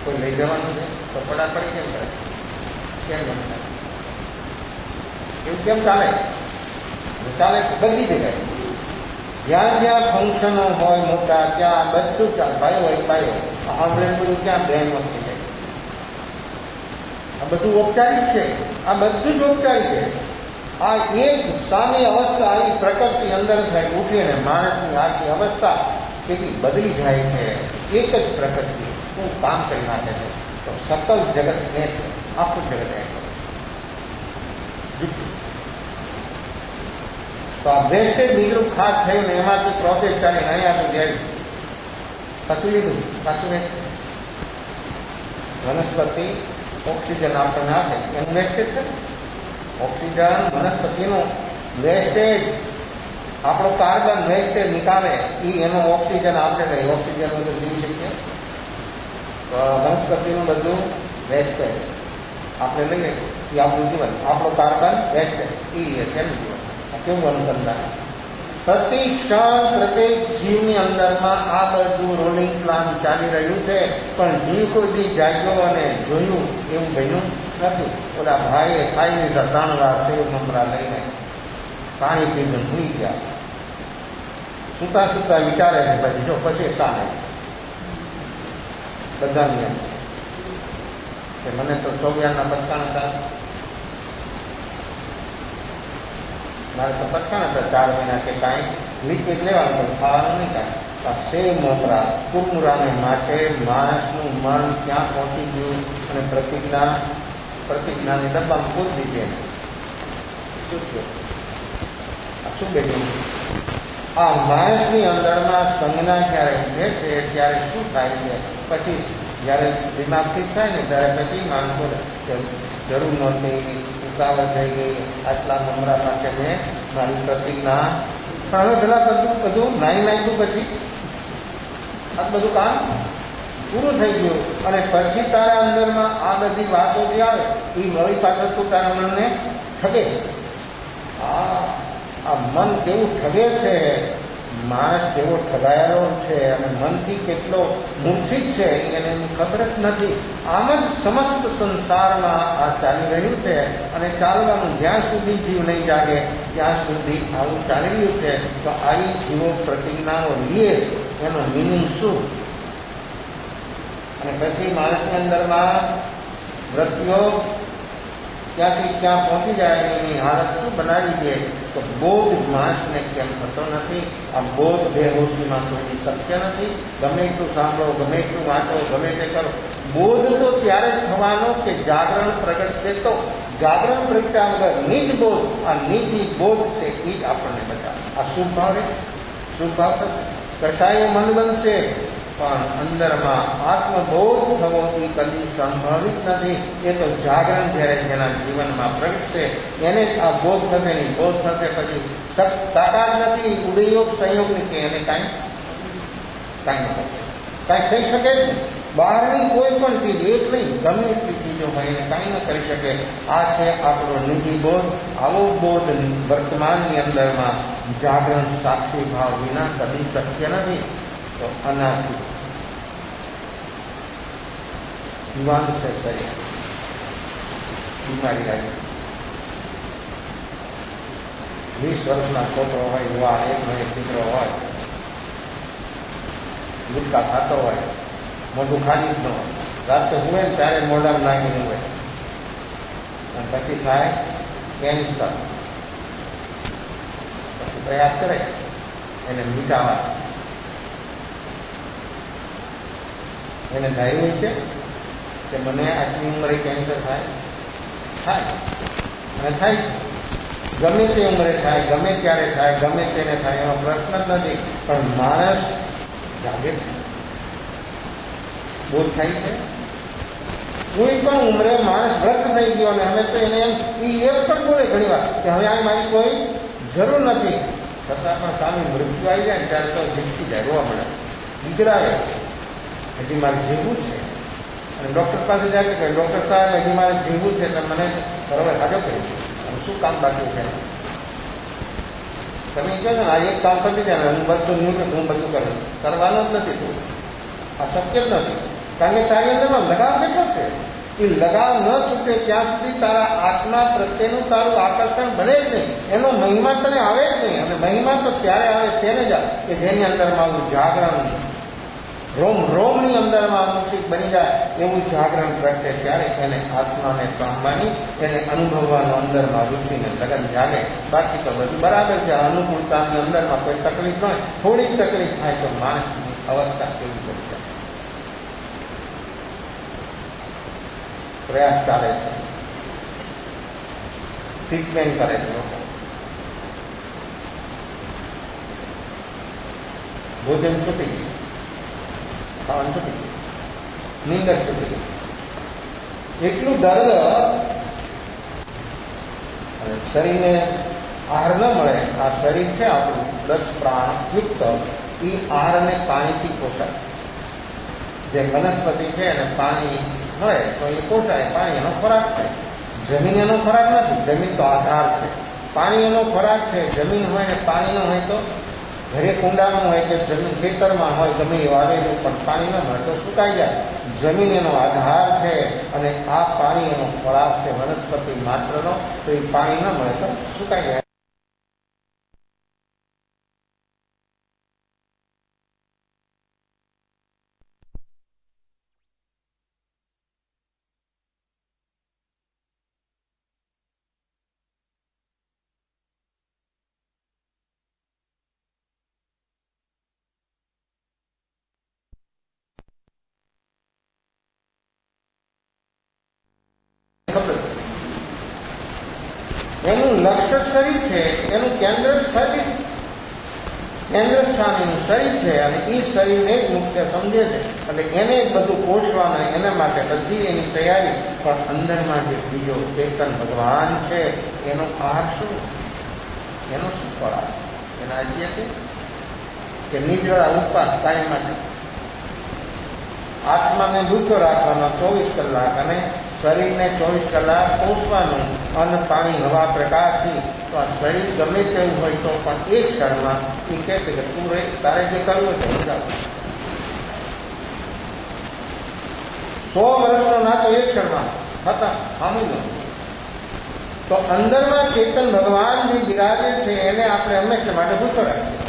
કોઈ લઈ જવાનું છે તો પડાપડી કેમ કરે? કેમ ગમતા? એવું કેમ ચાલે? ચાલે બધી જગ્યાએ, જ્યાં જ્યાં ફંક્શનો હોય મોટા ત્યાં બધું ચાલે. ભાઈ હોય ભાઈઓ, આંગળે બધું ક્યાં બહેન વખતે જાય. આ બધું ઔપચારિક છે, આ બધું જ ઔપચારિક છે. આ એક સામી અવસ્થા આવી પ્રકૃતિ અંદર થાય ઉઠીને માણસની આખી અવસ્થા કેટલી બદલી જાય છે. એક જ પ્રકૃતિ શું કામ કરી નાખે છે. તો સકલ જગત એક, આખું જગત એક. તો આ વેસ્ટેજ નીકળું ખાસ થયું ને એમાંથી પ્રોસેસ ચાલીને અહીંયા સુધી આવી. કશું લીધું, કશું નહીં. વનસ્પતિ ઓક્સિજન આપણને આપે એનું વેસ્ટેજ છે. ઓક્સિજન વનસ્પતિનું વેસ્ટેજ, આપણો કાર્બન વેસ્ટેજ નીકાળે એ એનો ઓક્સિજન આપણે લઈએ. ઓક્સિજન બધું જીવી શકીએ. તો વનસ્પતિનું બધું વેસ્ટેજ આપણે લઈએ એ આપણું જીવન. આપણો કાર્બન વેસ્ટેજ એ તેનું જીવન. કેવું અનુસંધાન? પ્રતિ ક્ષણ પ્રત્યેક જીવની અંદરમાં આ બધું રોલિંગ પ્લાન ચાલી રહ્યું છે, પણ જીવ કોઈ દી જાગ્યો અને જોયું એવું બન્યું નથી. ઓલા ભાઈએ ખાઈ લીધા 3 વાર સેવ મમરા લઈને, પાણી પીને ભૂલી ગયા. સુતા સુતા વિચારે છે પછી જો પછી સામે બધાની એમ કે મને તો 24 બચકા હતા, મારે તો બચકા હતા 4 મહિના કે કાંઈ લિક્વિડ લેવાનું પણ ખાવાનું નહીં કાંઈ. સેવ મમરા કુરમુરાને માટે માણસનું મન ક્યાં પહોંચી ગયું અને પ્રતિજ્ઞાની ડબ્બામાં પૂરી દીધી. શું થયું? શું બેઠું? આ માણસની અંદરમાં સંજ્ઞા જ્યારે ઉઠે છે ત્યારે શું થાય છે? પછી જ્યારે દિમાગ ઠીક થાય ને ત્યારે પછી માણસો જરૂર નહોતી, ઉતાવળ થઈ ગઈ, આટલા નંબરા માટે મેં મારી પ્રતિજ્ઞા, પણ હવે પેલા બધું નાઈ નાખ્યું, પછી આ બધું કામ પૂરું થઈ ગયું, અને પછી તારા અંદરમાં આ બધી વાતો જે આવે એ વળી પાછળ તું તારા મનને ઠગે. આ મન કેવું ઠગે છે, માણસ કેવો ઠગાયેલો છે, અને મનથી કેટલો મૂર્છિત છે એને એની ખબર જ નથી. આમ જ સમસ્ત સંસારમાં આ ચાલી રહ્યું છે, અને ચાલવાનું જ્યાં સુધી જીવ નહીં જાગે ત્યાં સુધી આવું ચાલી રહ્યું છે. તો આવી જીવો પ્રતિજ્ઞાઓ લઈએ એનો મિનિંગ શું? અને પછી માણસની અંદરમાં વૃત્તિઓ ત્યાંથી ક્યાં પહોંચી જાય એની હાલત શું બનાવી દે? તો બોધ માણસને કેમ થતો નથી? આ બોધ બેહોશીમાં કોઈ શક્ય નથી. ગમે એટલું સાંભળો, ગમે એટલું વાંચો, ગમે તે કરો, બોધ તો ત્યારે જ થવાનો કે જાગરણ પ્રગટશે. તો જાગરણ પ્રગટ્યા વગર નિજ બોધ, આ નિજ બોધ છે એ જ આપણને બચાવે. આ શુભ ભાવ રે, શુભ ભાવ કશાય મન બનશે, પણ અંદરમાં આત્મબોધ થવો એ કદી સંભવિત નથી. એ તો જાગરણ જ્યારે જેના જીવનમાં પ્રગટશે એને જ આ બોધ થશે. નહીં બોધ થશે પછી તાકાત નથી ઉદયોગ સંયોગની કે એને કાંઈ થઈ શકે જ. બહારની કોઈ પણ ચીજ, એક નહીં ગમે એટલી ચીજો હોય એને કાંઈ ન કરી શકે. આ છે આપણો નિજી બોધ. આવો બોધ વર્તમાનની અંદરમાં જાગરણ સાક્ષી ભાવ વિના કદી શક્ય નથી. તો અનાથી યુવાન છે શરીર, બીમારી આવી, 20 વર્ષના છોકરો હોય, યુવાન, એક દીકરો હોય, ગુટકા ખાતો હોય, મોઢું ખાલી જ ન હોય, રાત્રે હુએ ને ત્યારે મોઢામાં નાખીને હોય, અને પછી થાય કેન્સર. પછી પ્રયાસ કરે એને મિટાવા. એને ધાર્યું છે કે મને આટલી ઉંમરે કેન્સર થાય, અને થાય છે. ગમે તે ઉંમરે થાય, ગમે ત્યારે થાય, ગમે તેને થાય, એનો પ્રશ્ન જ નથી. પણ માણસ જાગે છે, બોધ થાય છે. કોઈ પણ ઉંમરે માણસ વ્રત થઈ ગયો, અને હવે તો એને એમ એક પણ બોલે ઘણી વાર કે હવે આ મારી કોઈ જરૂર નથી. છતાં પણ સામે મૃત્યુ આવી જાય ને ત્યારે તો જીતકી જાય, રોવા મળે, ગીગડાવે, હજી મારે જીવવું છે. અને ડૉક્ટર પાસે જાય કે ડૉક્ટર સાહેબ હજી મારે જીવવું છે, તો મને બરાબર હાજર કરી છે, શું કામ બાકી છે? તમે કહો ને આ એક કામ કરી જાય, હું બધું નહીં, હું બધું કરવાનું જ નથી. તું આ શક્ય જ નથી. કારણ કે તારી અંદરમાં લગાવ કેટલો છે? એ લગાવ ન છૂટે ત્યાં સુધી તારા આત્મા પ્રત્યેનું તારું આકર્ષણ બને જ નહીં, એનો મહિમા તને આવે જ નહીં. અને મહિમા તો ત્યારે આવે તેને જ કે જેની અંદરમાં આવું જાગરણ, રોમ રોમની અંદરમાં અનુષિત બની જાય એવું જાગરણ પ્રગટે, ત્યારે એને આત્માને પામવાની, એને અનુભવવાનો અંદરમાં રુચિને લગન જાગે. બાકી તો બધું બરાબર છે. અનુકૂળતાની અંદરમાં કોઈ તકલીફ ન હોય, થોડીક તકલીફ થાય તો માણસની અવસ્થા કેવી કરી જાય. પ્રયાસ ચાલે છે, ટ્રીટમેન્ટ કરે છે લોકો, ભોજન છૂટી ગયું, ખાવાનું છૂટી ગયું, નીંદર છૂટી ગઈ, એટલું દર્દ, અને શરીરને આહાર ન મળે. આ શરીર છે આપણું 10 પ્રાણ યુક્ત, એ આહારને પાણીથી પોષાય. જે વનસ્પતિ છે એને પાણી મળે તો એ પોષાય, પાણી એનો ખોરાક થાય. જમીન એનો ખોરાક નથી, જમીન તો આધાર છે. પાણી એનો ખોરાક છે. જમીન હોય ને પાણી ન હોય તો ઘરે કુંડામાં હોય કે જમીન ખેતરમાં હોય, ગમે એ વાવેલું, પણ પાણી ન મળે તો સુકાઈ જાય. જમીન એનો આધાર છે, અને આ પાણી એનો ખોરાક છે વનસ્પતિ માત્રનો. તો એ પાણી ન મળે તો સુકાઈ જાય. એનું લક્ષ્ય શરીર છે, એનું કેન્દ્ર શરીર. કેન્દ્ર સ્થાન એનું શરીર છે અને એ શરીરને જ મુખ્ય સમજે છે એટલે એને જ બધું પોષવાના એના માટે બધી એની તૈયારી. પણ અંદરમાં જે બીજો ચેતન ભગવાન છે એનો આહાર શું, એનો શું ખોરાક? એના આજીએ છે કે નિજળા ઉપવાસ કાયમ માટે આત્માને ભૂખ્યો રાખવાનો 24 કલાક અને શરીરને 24 કલાક પોષવાનું અન્ન પાણી હવા પ્રકાશથી. તો આ શરીર ગમે તેવું હોય તો પણ એક ક્ષણમાં એ કહે છે કે તું રે, તારે જે કરવું છે સમજાવ. 100 વર્ષનો ના તો એક ક્ષણમાં હતા સામું. તો અંદરમાં ચેતન ભગવાન જે બિરાજે છે એને આપણે હંમેશા માટે ભૂખ્યો રાખીએ.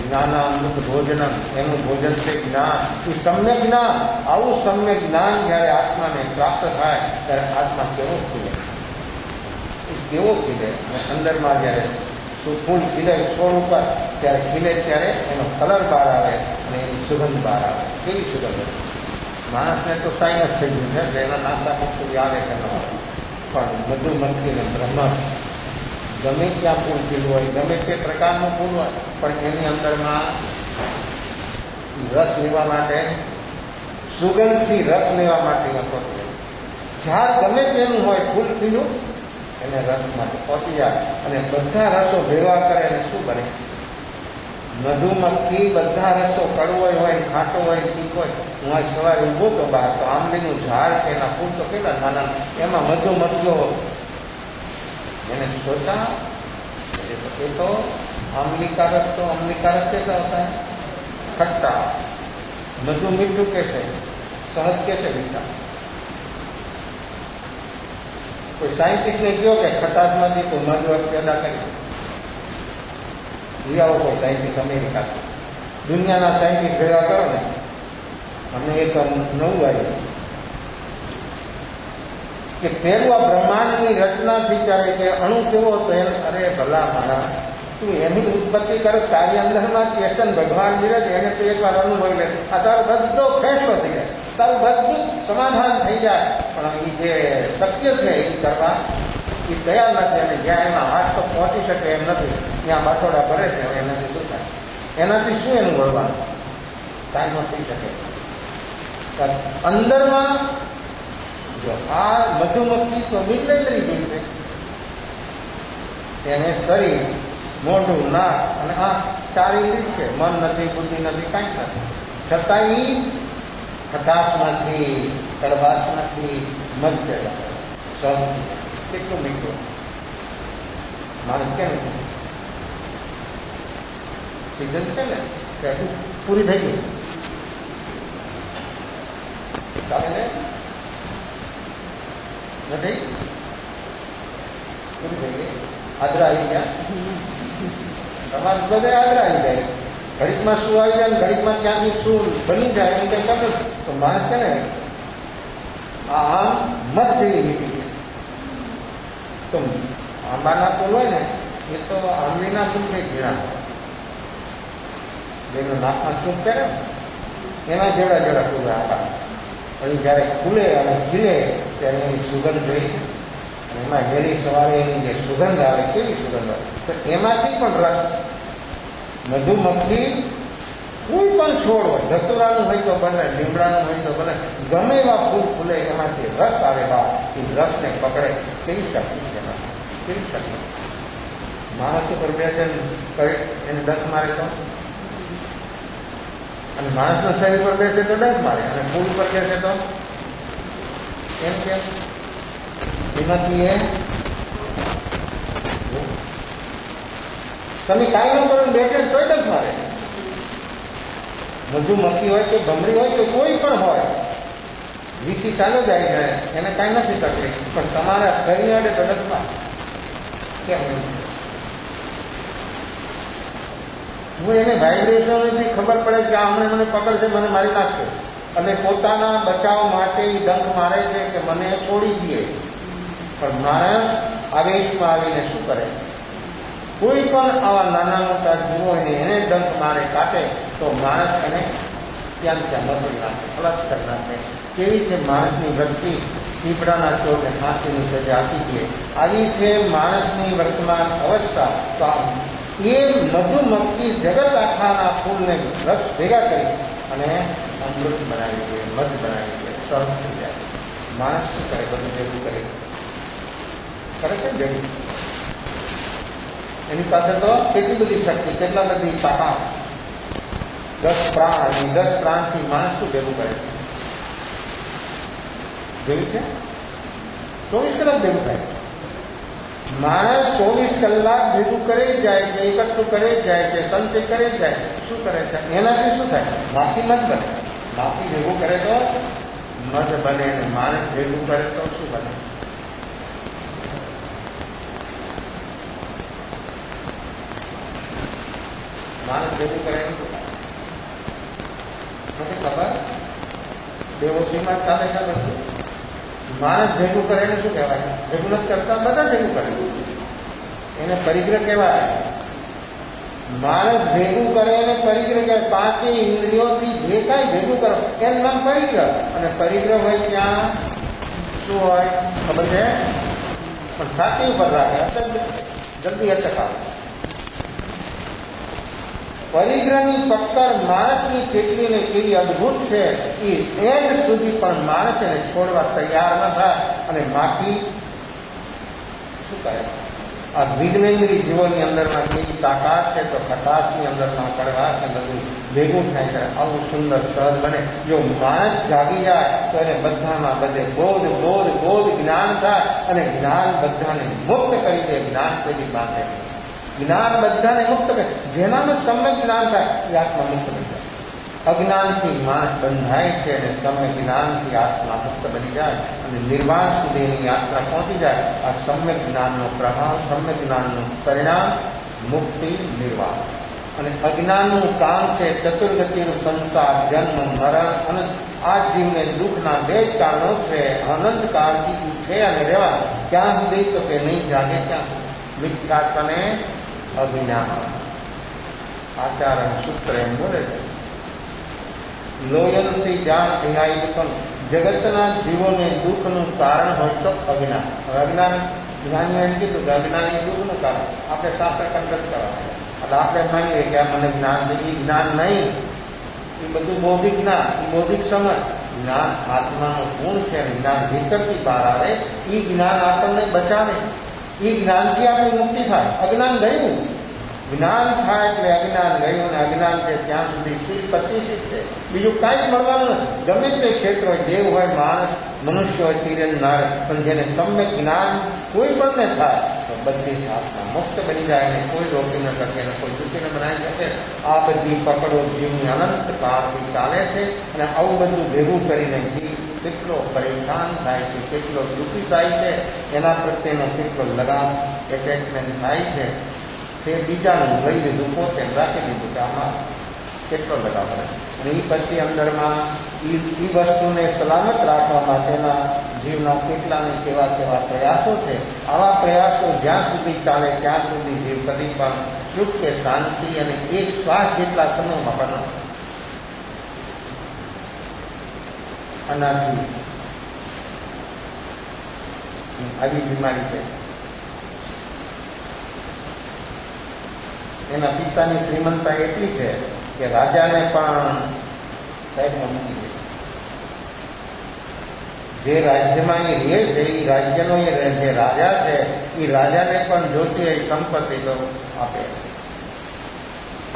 જ્ઞાનામૃત ભોજન, એનું ભોજન છે જ્ઞાન, એ સમ્યક જ્ઞાન. આવું સમ્યક જ્ઞાન જયારે આત્માને પ્રાપ્ત થાય ત્યારે આત્મા કેવો ખીલે, કેવો ખીલે. અને અંદરમાં જયારે ફૂલ ખીલે છોડ ઉપર, ત્યારે ખીલે ત્યારે એનો કલર બહાર આવે અને એની સુગંધ બહાર આવે. કેવી સુગંધ! માણસને તો સાયન્સ થઈ ગયું છે એટલે એના નાસ્તા પુસ્તક આવે કે ન આવે, પણ મધુમંથીને બ્રહ્મ ગમે ત્યાં ફૂલ ખીલું હોય, ગમે તે પ્રકારનું ફૂલ હોય, પણ એની અંદરમાં રસ લેવા માટે, સુગંધથી રસ લેવા માટે પહોંચે. ઝાડ ગમે તેનું હોય ફૂલ ખીલું, એને રસ માટે પહોંચી જાય અને બધા રસો ભેગા કરે અને શું બને? મધુમક્ખી બધા રસો કડવો હોય, ખાટો હોય, તીખો હોય. હું આજ સવારે ઊભો તો બહાર, તો આંબલીનું ઝાડ છે, એના ફૂલ તો કેટલા નાના, એમાં મધુમક્ખીઓ मैंने सोचा ये तो अम्ली का रस, तो अम्ली का रस कैसा होता है? खट्टा. मधु मीठू कैसे, सहज कैसे मीठा? कोई साइंटिस्ट ने क्यों कि खटास में तो मधु पैदा करी लिया हो. कोई साइंटिस्ट अमेरिका दुनिया ना साइंटिस्ट भेड़ा करो ने, हमने एक नવું આવ્યું કે પહેલું આ બ્રહ્માંડની રચનાથી ત્યારે કે અણુ કેવો હતો એને, અરે ભલા મારા, તું એની ઉત્પત્તિ કરે, તારી અંદરમાં ચેતન ભગવાન બિરાજ, એને તો એકવાર અનુભવી લે, આ તારો બધો ફેસલો થઈ જાય, તારું બધું સમાધાન થઈ જાય. પણ એ જે શક્ય છે એ કરવા એ તૈયાર નથી. અને જ્યાં એના હાથ તો પહોંચી શકે એમ નથી, ત્યાં બાટોડા ભરે છે. એનાથી શું થાય? એનાથી શું એનું ભગવાન કાંઈ ન થઈ શકે. અંદરમાં જો આ મધુમક્ખી તો મિલનરી જેવી છે, એને શરીર, મોઢું, નાક અને આંખ ચારી રીત છે, મન નથી, બુદ્ધિ નથી, કાંઈ નથી. છતાં એ ખટાશમાંથી, કડવાશમાંથી મધ પેદા કરે. કેટલું મીઠું માણસ છે ને, સિઝન છે ને પૂરી થઈ ગઈ ચાલે ને નથી, પૂરી થઈ ગઈ. આદરા આવી ગયા, તમારે બધે આદરા આવી જાય. ઘડીકમાં શું આવી જાય, ઘડીકમાં ક્યાંથી શું બની જાય એમ કંઈ ખબર. તો માણસ છે ને આ આમ મધ જેવી મીઠી છે. તો આંબાના ફૂલ હોય ને એ તો આંબલીના ફૂલથી ઝીણા હોય, જેનું નાકમાં ચૂપ કરે એના જેડા જેડા ફૂલ આંબા. પણ જ્યારે ખુલે અને ખીલે ત્યારે એની સુગંધ જોઈ, એમાં વહેલી સવારે એની જે સુગંધ આવે, કેવી સુગંધ આવે. તો એમાંથી પણ રસ, મધુમક્ખી કોઈ પણ છોડ હોય, ધતુરાનું હોય તો બને, લીમડાનું હોય તો બને, ગમે એવા ફૂલ ખુલે એમાંથી રસ આવે બહાર. એ રસને પકડે, કેવી શક્તિ છે, કેવી શક્તિ. માણસ ઉપર બેચેન કરી એને દસ મારે તો, અને માણસના શરીર પર બેસે તો દસ મારે, અને ફૂલ પર બેસે તો એમ કે એમાંથી એ તમે કાંઈ ન કરો બેસે તોય દસ મારે. મધુમક્ખી હોય કે ભમરી હોય કે કોઈ પણ હોય, વીસી ચાલો જાય છે, એને કાંઈ નથી તકલીફ. પણ તમારા શરીર માટે તો દસ મારે કેમ? હું એને વાઇબ્રેશનથી ખબર પડે કે આમને મને પકડશે, મને મારી નાખશે, અને પોતાના બચાવ માટે એ ડંખ મારે છે કે મને છોડી દે. પણ માણસ આવેશમાં આવીને શું કરે? કોઈ પણ આવા નાના મોટા જીવો હોય એને ડંખ મારે, કાઢે તો માણસ એને ત્યાં ત્યાં મસળી નાખે, ખલાસ કરી નાખે. કેવી છે માણસની વૃત્તિ? પીપળાના ચોરને ફાંસીની સજા આપી દે. આવી છે માણસની વર્તમાન અવસ્થા. તો એ મધુમક્ખી જગત આખાના ફૂલને રસ ભેગા કરી અને અમૃત બનાવી દે, મધ બનાવી દે, સર્વ થઈ જાય. માણસ શું કરે? બધું ભેગું કરે છે ભેગું. એની પાસે તો કેટલી બધી શક્તિ, કેટલા બધી તાકાત. 10 પ્રાણ, 10 પ્રાણથી માણસ શું ભેગું કરે છે? જોયું છે? 24 કલાક ભેગું થાય. માણસ 24 કલાક ભેગું કરે જ જાય છે, એકઠું કરે જ જાય છે, સંચય કરે જ જાય. શું કરે છે? એનાથી શું થાય? માખી મધ બને. માખી ભેગું કરે તો મધ બને, અને માણસ ભેગું કરે તો શું બને? માણસ ભેગું કરે એનું શું થાય? નથી ખબર? દેવોસીમાં ચાલે છે બધું. માણસ ભેગું કરે એને શું કહેવાય? ભેગું નથી કરતા, બધા ભેગું કરે એને પરિગ્રહ કહેવાય. માણસ ભેગું કરે એને પરિગ્રહ કહેવાય. 5 ઇન્દ્રિયોથી જે કાંઈ ભેગું કરો એનું નામ પરિગ્રહ. અને પરિગ્રહ હોય ત્યાં શું હોય ખબર છે? પણ છાતી ઉપર રાખે, જલ્દી અટકાવે. પરિગ્રહની પક્કર માણસની કેટલી ને કેવી અદભુત છે એ એન્ડ સુધી પણ માણસ એને છોડવા તૈયાર ન થાય. અને માખી શું કરે? આ વિજ્ઞેન્દ્રી જીવોની અંદરમાં કેવી તાકાત છે, તો ખટાશની અંદરમાં કડવાશ ને બધું ભેગું થાય છે. આવું સુંદર સહજ બને. જો માણસ જાગી જાય તો એને બધામાં બધે બોધ બોધ બોધ જ્ઞાન થાય, અને જ્ઞાન બધાને મુક્ત કરી દે. જ્ઞાન પેલી બાંધે, જ્ઞાન બધાને મુક્ત કરે. જેનાનું સમ્યક જ્ઞાન થાય એ આત્મા મુક્ત બની જાય. અજ્ઞાનથી માણસ બંધાય છે, અને સમ્યક જ્ઞાનથી આત્મા મુક્ત બની જાય, અને નિર્વાણ સુધીની યાત્રા પહોંચી જાય. આ સમ્યક જ્ઞાનનો પ્રભાવ, સમ્યક જ્ઞાનનું પરિણામ મુક્તિ, નિર્વાણ. અને અજ્ઞાનનું કામ છે ચતુર્ગતિનું સંસાર, જન્મ મરણ. અને આ જીવને દુઃખના 2 જ કારણો છે. અનંત કાળથી છે અને રહેવા ક્યાં સુધી? તો કે નહીં જાગે ત્યાં મિથ્યાત્વને અજ્ઞાન. આચારણ સૂત્ર એમ બોલે છે, લોયનથી જાણ અહીંયા પણ જગતના જીવોને દુઃખનું કારણ હોય તો અજ્ઞાન. અજ્ઞાન જ્ઞાનીઓ એમ કીધું કે અજ્ઞાન એ દુઃખનું કારણ. આપણે શાસ્ત્ર કંડક કરવા એટલે આપણે માનીએ કે આ મને જ્ઞાન છે. એ જ્ઞાન નહીં, એ બધું બૌદ્ધિક જ્ઞાન, એ બૌદ્ધિક સમજ. જ્ઞાન આત્માનો ગુણ છે, અને જ્ઞાન ભીતરથી બહાર આવે. એ જ્ઞાન આપણને બચાવે. એ જ્ઞાનથી આપણી મુક્તિ થાય. અજ્ઞાન ગયું, જ્ઞાન થાય એટલે અજ્ઞાન ગયું. અને અજ્ઞાન છે ત્યાં સુધી શીખ પ્રતિષ્ઠિત છે. બીજું કાંઈ જ મળવાનું નથી. ગમે તે ક્ષેત્ર હોય, દેવ હોય, માણસ, મનુષ્ય હોય, તિરન નર, પણ જેને સમ્યક જ્ઞાન કોઈ પણને થાય તો બધી આત્મા મુક્ત બની જાય. અને કોઈ રોકી ન શકે, અને કોઈ દુઃખી ન બનાવી શકે. આ બધી પકડો જીવની અનંત કાળથી ચાલે છે. અને આવું બધું ભેગું કરીને જીવ કેટલો પરેશાન થાય છે, કેટલો દુઃખી થાય છે, એના પ્રત્યેનો કેટલો લગાવ, એટેચમેન્ટ થાય છે. તે બીજાનું લઈ લીધું, પોતે રાખી દીધું કે આમાં કેટલો લગાવ પડે. અને એ પછી અંદરમાં એ વસ્તુને સલામત રાખવા માટેના જીવના કેટલા ને કેવા કેવા પ્રયાસો છે. આવા પ્રયાસો જ્યાં સુધી ચાલે ત્યાં સુધી જીવ કદી પણ સુખ કે શાંતિ અને એક શ્વાસ જેટલા સમયમાં પણ અનાથી આવી બીમારી છે. એના પિતાની શ્રીમંતતા એટલી છે કે રાજાને પણ સાહેબમાં મૂકી દે. જે રાજ્યમાં એ રહે છે, એ રાજ્યનો જે રાજા છે, એ રાજાને પણ જોતી એ સંપત્તિ તો આપે.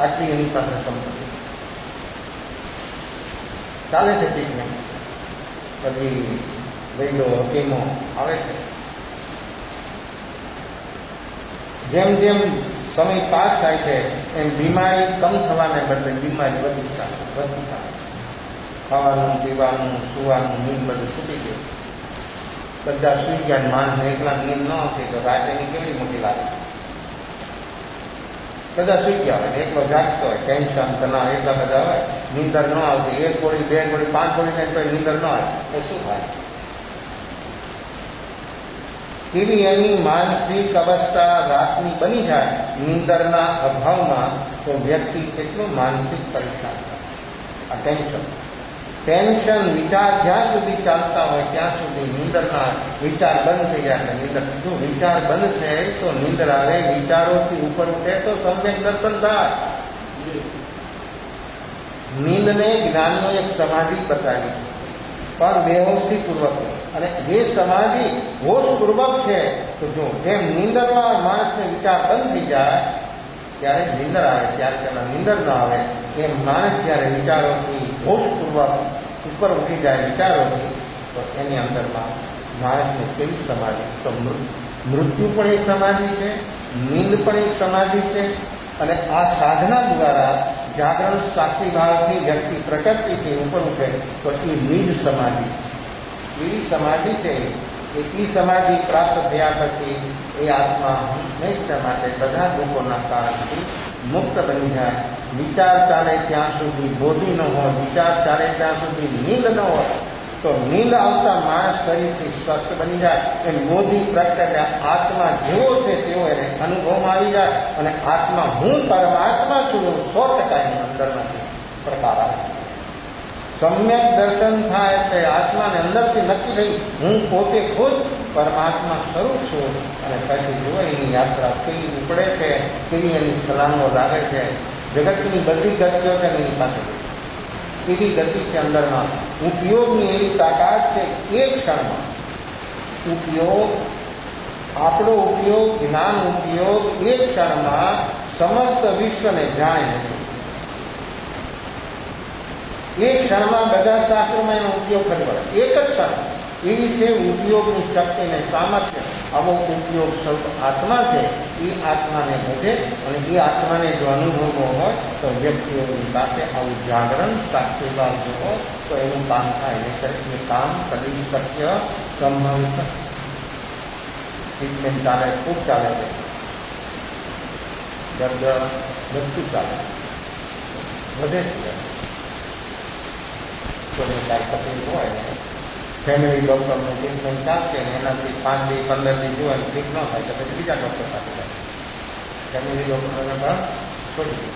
આટલી એની પાસે સંપત્તિ ચાલે છે. ટ્રીટમેન્ટ બધી વૈદો હકીમો આવે છે. જેમ જેમ સમય પાસ થાય છે એમ બીમારી કમ થવાને બદલે બીમારી વધુ થાય. ખાવાનું, પીવાનું, સુવાનું, નીંદ બધું છૂટી ગયું. બધા સુઈ ગયા. માણસને એકલા નીંદ ન આવતી તો રાત્રિની કેવી મોટી લાગે. બધા સુઈ ગયા હોય, એકલો જાગતો હોય, ટેન્શન, તણાવ એટલા બધા હોય, નીંદર ન આવતી. 1 ગોળી, 2 ગોળી, 5 ગોળીને તો નીંદર ન આવે તો શું થાય? એવી એની માનસિક અવસ્થા રાતની બની જાય નીંદરના અભાવમાં, તો વ્યક્તિ કેટલું માનસિક પરેશાન થાય. આ ટેન્શન ટેન્શન વિચાર જ્યાં સુધી ચાલતા હોય ત્યાં સુધી નીંદરના વિચાર બંધ થઈ જાય. નીંદર જો વિચાર બંધ થાય તો નીંદર આવે, વિચારોથી ઉપર ઉઠે તો સમ્યક દર્શન થાય. નીંદને જ્ઞાનીઓ એક સમાધિ બતાવી પણ બેહોશી પૂર્વક, અને જે સમાધિ હોશપૂર્વક છે તો જો જેમ નીંદરમાં માણસને વિચાર બંધ થઈ જાય ત્યારે નીંદર આવે, ત્યારે તેમાં નીંદર ન આવે, એમ માણસ જ્યારે વિચારોથી હોશપૂર્વક ઉપર ઉઠી જાય વિચારોથી, તો એની અંદરમાં માણસને કેવી સમાધિ? તો મૃત્યુ પણ એક સમાધિ છે, નીંદ પણ એક સમાધિ છે. અને આ સાધના દ્વારા જાગરણ સાક્ષી ભાવથી વ્યક્તિ પ્રકૃતિથી ઉપર ઉઠે તો એ નિજ સમાધિ, એવી સમાધિ છે. એ સમાધિ પ્રાપ્ત થયા પછી એ આત્મા હંમેશા માટે બધા દુઃખોના કારણથી મુક્ત બની જાય. વિચાર ચાલે ત્યાં સુધી બોધી ન હોય, વિચાર ચાલે ત્યાં સુધી નીંદ ન હોય, તો નીંદ આવતા માણસ શરીરથી સ્વસ્થ બની જાય. એમ બોધી પ્રગટે આત્મા જેવો છે તેવો એને અનુભવમાં આવી જાય, અને આત્મા હું પરમાત્મા છું 100% એની અંદરમાંથી પ્રકાર આવે. સમ્યક દર્શન થાય એટલે આત્માને અંદરથી નક્કી થઈ હું પોતે ખુદ પરમાત્મા સ્વરૂપ છું. અને પછી જુઓ એની યાત્રા કેવી ઉપડે છે, કેવી એની છલાંગો લાગે છે. જગતની બધી ગતિઓ છે એની પાસે એવી ગતિ છે અંદરમાં. ઉપયોગની એવી તાકાત છે એક ક્ષણમાં. ઉપયોગ, આપણો ઉપયોગ, જ્ઞાન ઉપયોગ એક ક્ષણમાં સમસ્ત વિશ્વને જાણે છે. એક ક્ષણમાં બધા શાસ્ત્રોમાં એનો ઉપયોગ કરવો પડે, એક જ ક્ષણ. એવી છે ઉપયોગની શક્તિ અને સામર્થ્ય. આવો ઉપયોગ સ્વરૂપ આત્મા છે, એ આત્માને વધે, અને એ આત્માને જો અનુભવવો હોય તો વ્યક્તિઓની પાસે આવું જાગરણ સાક્ષીભાવ જોવો તો એનું કામ થાય. એ કામ કદી શક્ય સંભવિત. ટ્રીટમેન્ટ ચાલે, ખૂબ ચાલે છે, દર્દ બધું ચાલે, વધે છે. કોઈને કાંઈ તકલીફ હોય ને ફેમિલી ડૉક્ટરનું ટ્રીટમેન્ટ ચાલશે ને એનાથી 5 દી 15 દી જો ઠીક ન થાય તો પછી બીજા ડૉક્ટર પાસે જાય. ફેમિલી ડૉક્ટરને પણ છોડી દે,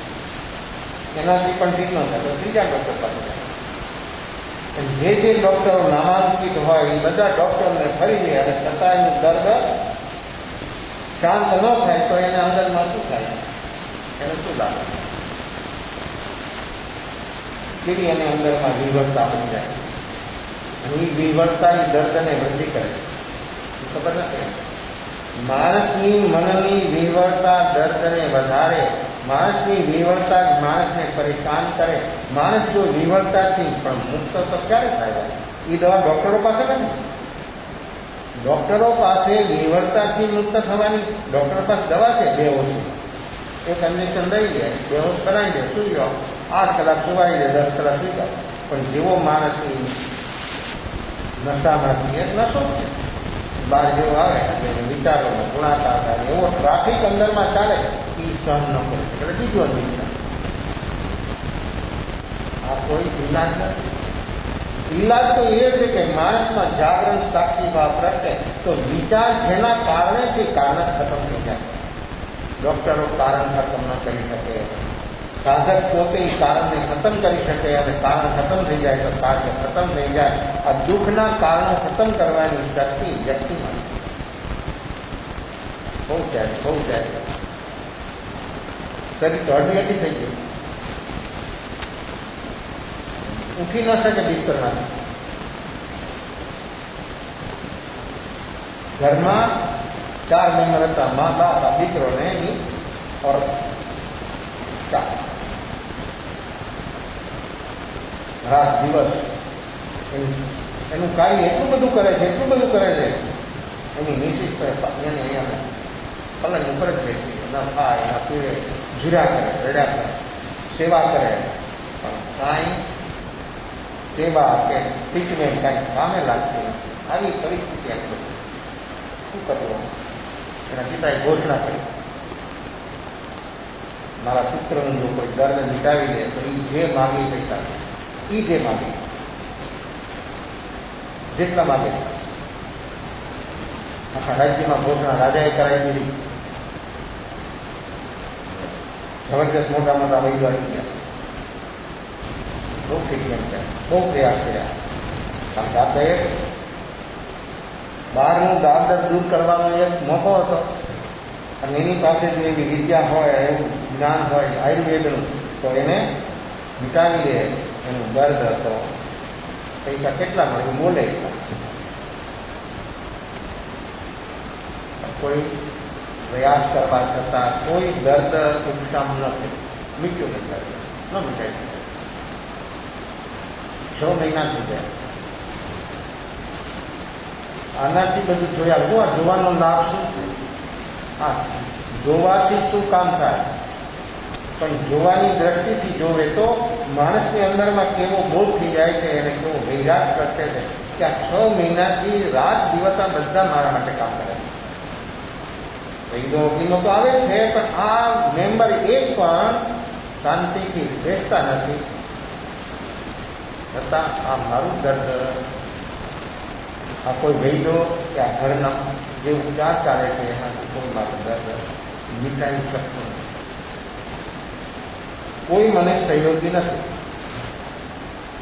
એનાથી પણ ઠીક ન થાય તો ત્રીજા ડૉક્ટર પાસે જાય. જે જે ડૉક્ટરો નામાંકિત હોય એ બધા ડૉક્ટરને ફરી દે, અને છતાં એનું દર્દ શાંત ન થાય તો એને અંદરમાં શું થાય? એને શું લાગે? કેવી એની અંદરમાં વિવરતા બની જાય, અને એ વિવરતા એ દર્દને વૃદ્ધિ કરે. ખબર નથી? માણસની મનની વિવરતા દર્દને વધારે, માણસની વિવરતા જ માણસને પરેશાન કરે. માણસ જો વિવરતાથી પણ મુક્ત તો ક્યારે થાય? એ દવા ડૉક્ટરો પાસે નથી. ડૉક્ટરો પાસે વિવરતાથી મુક્ત થવાની, ડૉક્ટર પાસે દવા છે બેહોશી. એક ઇન્જેક્શન દઈ દે, બેહોશ કરાવી દે, સુઈ જાઓ, 8 કલાક સુવાઈ દે, 10 કલાક સુઈ જાઓ. પણ જેવો માણસની નશામાંથી, એક નશો છે, બહાર જેવો આવે એટલે વિચારોનો ગુણાકાર થાય, એવો ટ્રાફિક અંદરમાં ચાલે, એ સહન ન કરે એટલે બીજો વિચાર. આ કોઈ ઇલાજ નથી. ઇલાજ તો એ છે કે માણસમાં જાગરણ સાક્ષી ભાવ પ્રગટે તો વિચાર જેના કારણે જે કારણ ખતમ થઈ જાય. ડૉક્ટરો કારણ ખતમ ન કરી શકે, સાધક પોતે એ કારણને ખતમ કરી શકે, અને કારણ ખતમ થઈ જાય તો કાર્ય ખતમ થઈ જાય. આ દુઃખના કારણો ખતમ કરવાની શક્તિ વ્યક્તિમાં બહુ જાય, બહુ જાય. શરીર તો હડી થઈ ગયું, ઉઠી ન શકે બિસ્તરમાંથી. ઘરમાં 4 મેમ્બર હતા, મા બાપ, દીકરો ને એની ઓરત. રાત દિવસ એનું કાર્ય એટલું બધું કરે છે, એટલું બધું કરે છે. એની મિસિસ એને અહીંયા પલંગ ઉપર જ બેસી, ના ખાય, ના પીવે, જીરા કરે, રેડા કરે, સેવા કરે, પણ કાંઈ સેવા કે ટ્રીટમેન્ટ કાંઈ કામે લાગતી નથી. આવી પરિસ્થિતિ આપી શું કરવું? એના પિતાએ ઘોષણા કરી, મારા પુત્રનું જો કોઈ દર્દ મિટાવી દે તો એ જે માગી પૈસા, એ જે માગી, જેટલા માગે. આખા રાજ્યમાં ઘોષણા રાજાએ કરાવી દીધી. જબરજસ્ત મોટા મોટા વૈદ્યો આવી ગયા. બહુ થઈ એમ છે, બહુ પ્રયાસ કર્યા. કારણ કે આ તો એક બહારનું દાદર દૂર કરવાનો એક મોકો હતો અને એની પાસે જો એવી વિદ્યા હોય, એવું જ્ઞાન હોય આયુર્વેદનું, તો એને મિટાવી દે એનું દર્દ હતો. પૈસા કેટલા મળે બોલે કોઈ પ્રયાસ કરવા છતાં કોઈ દર્દ ઉપશામ ન થયું, મીઠું ન થાય, ન મીઠાઈ શકે. 6 મહિના સુધી આનાથી બધું જોયા. જો આ જોવાનો લાભ શું છે? હા, જોવાથી શું કામ થાય, પણ જોવાની દ્રષ્ટિથી જોવે તો માણસની અંદરમાં કેવો બોધ થઈ જાય છે, એને કેવો વૈરાગ કરશે છે કે આ 6 મહિનાથી રાત દિવસ આ બધા મારા માટે કામ કરે છે. વૈદો અગ્નિનો તો આવે છે, પણ આ મેમ્બર એક પણ શાંતિથી બેસતા નથી. છતાં આ મારું દર્દ, આ કોઈ વૈદો કે આ ઘરના જે ઉપચાર ચાલે છે એનાથી કોઈ મારું દર્દ મિટાવી શકતું નથી. કોઈ મને સહયોગી નથી.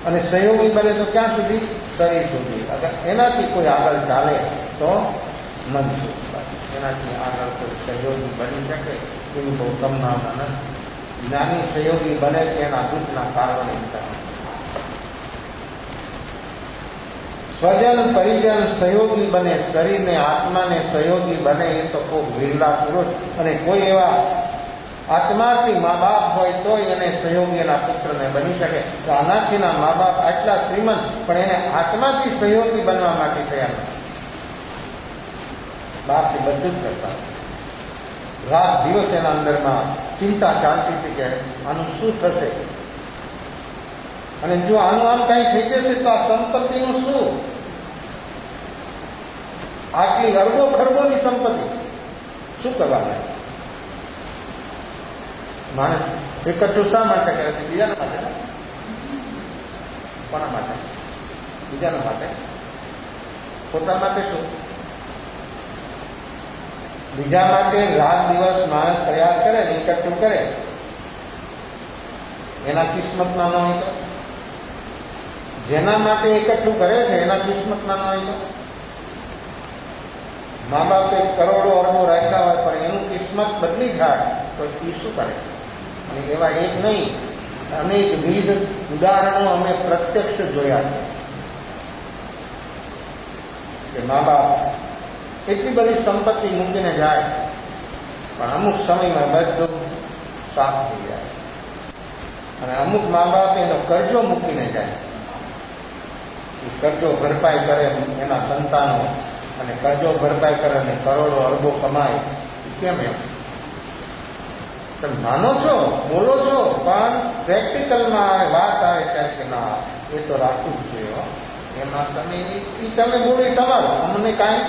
અને સહયોગી બને તો ક્યાં સુધી? શરીર સુધી. અગર એનાથી કોઈ આગળ ચાલે તો મન સુધી. એનાથી આગળ કોઈ સહયોગી બની શકે એવી બહુ સંભાવના નથી. જ્ઞાની સહયોગી બને છે એના દુઃખના કારણે. સ્વજન પરિજન સહયોગી બને, શરીરને આત્માને સહયોગી બને એ તો ખૂબ વિરલા પુરુષ. અને કોઈ એવા આત્માથી મા બાપ હોય તો એને સહયોગી એના પુત્રને બની શકે. તો આનાથીના મા બાપ આટલા શ્રીમંત પણ એને આત્માથી સહયોગી બનવા માટે તૈયાર નથી. બાપથી બધું જ કરતા, રાત દિવસ એના અંદરમાં ચિંતા ચાલતી હતી કે આનું શું થશે, અને જો આનું આમ કઈ થઈ જશે તો આ સંપત્તિનું શું? આટલી અરબો ખરબોની સંપત્તિ શું કરવાના? માણસ એકઠું શા માટે કરે છે? બીજાના માટે. કોના માટે? બીજાના માટે. પોતા માટે શું? બીજા માટે રાત દિવસ માણસ પ્રયાસ કરે ને એકઠું કરે. એના કિસ્મતમાં ન હોય તો? જેના માટે એકઠું કરે છે એના કિસ્મતમાં ન હોય તો? મા બાપે કરોડો અરબો રાખ્યા હોય પણ એનું કિસ્મત બદલી જાય તો એ શું કરે? અને એવા એક નહીં, અનેક વિવિધ ઉદાહરણો અમે પ્રત્યક્ષ જોયા છે કે મા બાપ એટલી બધી સંપત્તિ મૂકીને જાય પણ અમુક સમયમાં બધું સાફ થઈ જાય. અને અમુક મા બાપ એનો કરજો મૂકીને જાય. એ કરજો ભરપાઈ કરે એના સંતાનો, અને કરજો ભરપાઈ કરે અને કરોડો અરબો કમાય. કેમ એમ? તમે માનો છો, બોલો છો, પણ પ્રેક્ટિકલમાં વાત આવે ત્યારે કે ના એ તો રાખવું જ જોઈએ. એમાં તમે બોલો એ તમારું, અમને કાંઈ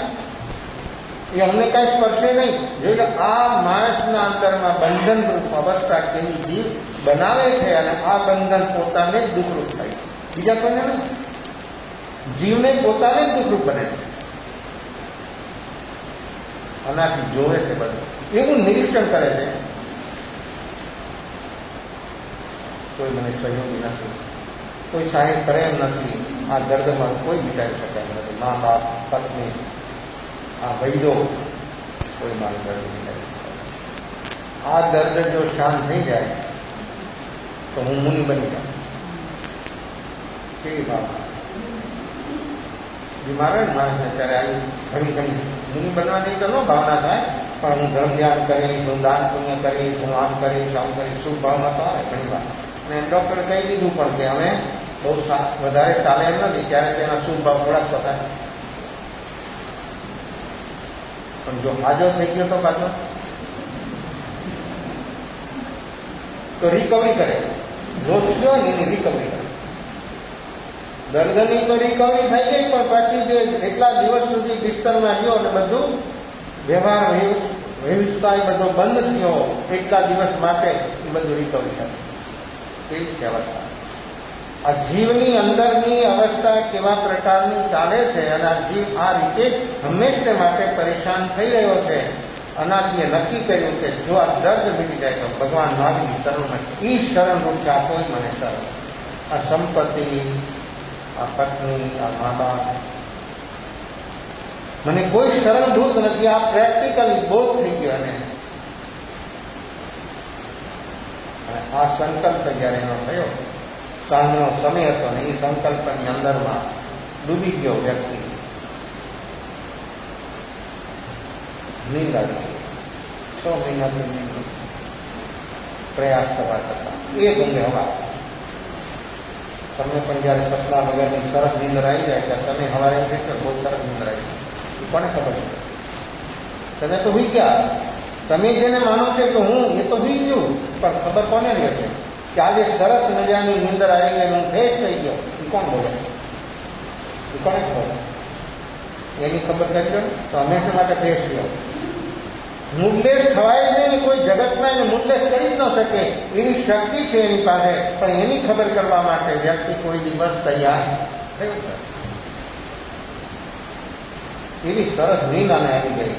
સ્પર્શે નહીં. જોઈ આ માણસના અંદરમાં બંધનરૂપ અવસ્થા કેવી જીવ બનાવે છે, અને આ બંધન પોતાને જ દુઃખરૂપ થાય, બીજા કોઈને નહીં. જીવને પોતાને જ દુઃખરૂપ બને છે. આનાથી જોવે છે બધું, એવું નિરીક્ષણ કરે છે. કોઈ મને સહયોગી નથી, કોઈ સહાય કરે એમ નથી. આ દર્દમાં કોઈ વિચારી શકાય નથી. મા બાપ, પત્ની, આ વૈદો, કોઈ મારું દર્દ વિચારી શકાય. આ દર્દ જો શાંત થઈ જાય તો હું મુનિ બની જાઉં. કેવી ભાવના! બીમાર માણસને ત્યારે આવી ઘણી મુનિ બનવાની તો ન ભાવના થાય, પણ હું ધર્મ ધ્યાન કરીશ, હું દાન પુણ્ય કરીશ, હું આમ કરીશ, આમ કરીશ, શુભ ભાવના તો આવે ઘણી વાર. અને ડૉક્ટરે કહી દીધું પણ કે અમે બહુ વધારે ચાલે એમ નથી, ત્યારે તેના શુભ ભાવ ઓળખતો થાય. પણ જો હાજો થઈ ગયો તો પાછો તો રિકવરી કરે. જોશો ને એની રિકવરી કરે. દર્દની તો રિકવરી થઈ ગઈ, પણ પછી જે એટલા દિવસ સુધી બિસ્તરમાં ગયો અને બધું વ્યવહાર વ્યવસ્થા એ બધો બંધ થયો એટલા દિવસ માટે, એ બધું રિકવરી કરે. કેવી છે અવસ્થા? આ જીવની અંદરની અવસ્થા કેવા પ્રકારની ચાલે છે, અને આ જીવ આ રીતે હંમેશા માટે પરેશાન થઈ રહ્યો છે. આનાથી નક્કી કર્યું કે જો આ દર્દ મીટી જાય તો ભગવાન મારી શરણમાં ઈ શરણ રૂપ છે, આ કોઈ મને શરણ. આ સંપત્તિ, આ પત્ની, આ મા બાપ, મને કોઈ શરણભૂત નથી. આ પ્રેક્ટિકલી બોધ થઈ ગયો. અને આ સંકલ્પ જયારે એનો થયો, સાંજનો સમય હતો ને, એ સંકલ્પની અંદરમાં ડૂબી ગયો વ્યક્તિ. નીંદ આવી ગઈ. 6 મહિનાથી નીંદ પ્રયાસ કરવા કરતા એ ગમે હવા. તમને પણ જયારે સપના વગરની સરસ નીંદર આવી જાય ત્યારે તમે હવારે એમ કહેશો બહુ સરસ નીંદર આવી જાય. એ કોને ખબર છે? તમે તો હુઈ ગયા. તમે જેને માનો છો કે હું, એ તો હુઈ ગયું. પણ ખબર કોને રહે છે કે આજે સરસ મજાની નીંદર આવી ગઈ, હું ફ્રેશ થઈ ગયો? એ કોણ બોલે? એ કોને ખબર? એની ખબર કરજો તો હંમેશા માટે ફ્રેશ ગયો. મૂડલેસ થવાય જ નહીં. કોઈ જગતમાં એને મૂડલેસ કરી જ ન શકે એવી શક્તિ છે એની પાસે. પણ એની ખબર કરવા માટે વ્યક્તિ કોઈ દિવસ તૈયાર થયું છે. એવી સરસ નીંદ આને આવી ગઈ.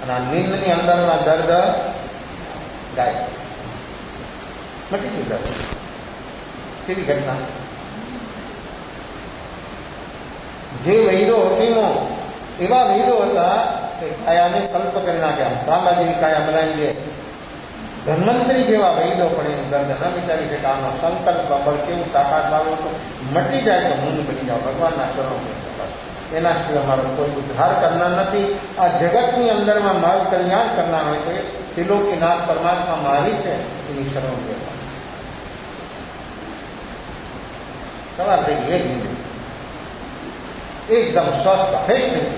અને આ નીંદની અંદરના દર્દ ગાય મટી ગયું. દર્દ કેવી ઘટના! જે વૈદો હકીમો એવા વૈદો હતા કે કાયાને કલ્પ કરી નાખ્યા. સામાજિક કાયા બનાવી દે. ધન્વંતરી જેવા વૈદો પણ એનું દર્દ ન વિચારી શકે. આનો સંકલ્પ બળ કેવું તાકાત વાળો તો મટી જાય તો હું બની જાઉં. ભગવાનના ચરણો એના સિવાય મારો કોઈ ઉદ્ધાર કરનાર નથી. આ જગતની અંદરમાં મારું કલ્યાણ કરનાર હોય તો એ ત્રિલોકીનાથ પરમાત્મા મારી છે, એની શરણ લેવા. સવાર થઈ ગઈ, એક મિનિટ એકદમ સ્વસ્થ થઈ ગઈ.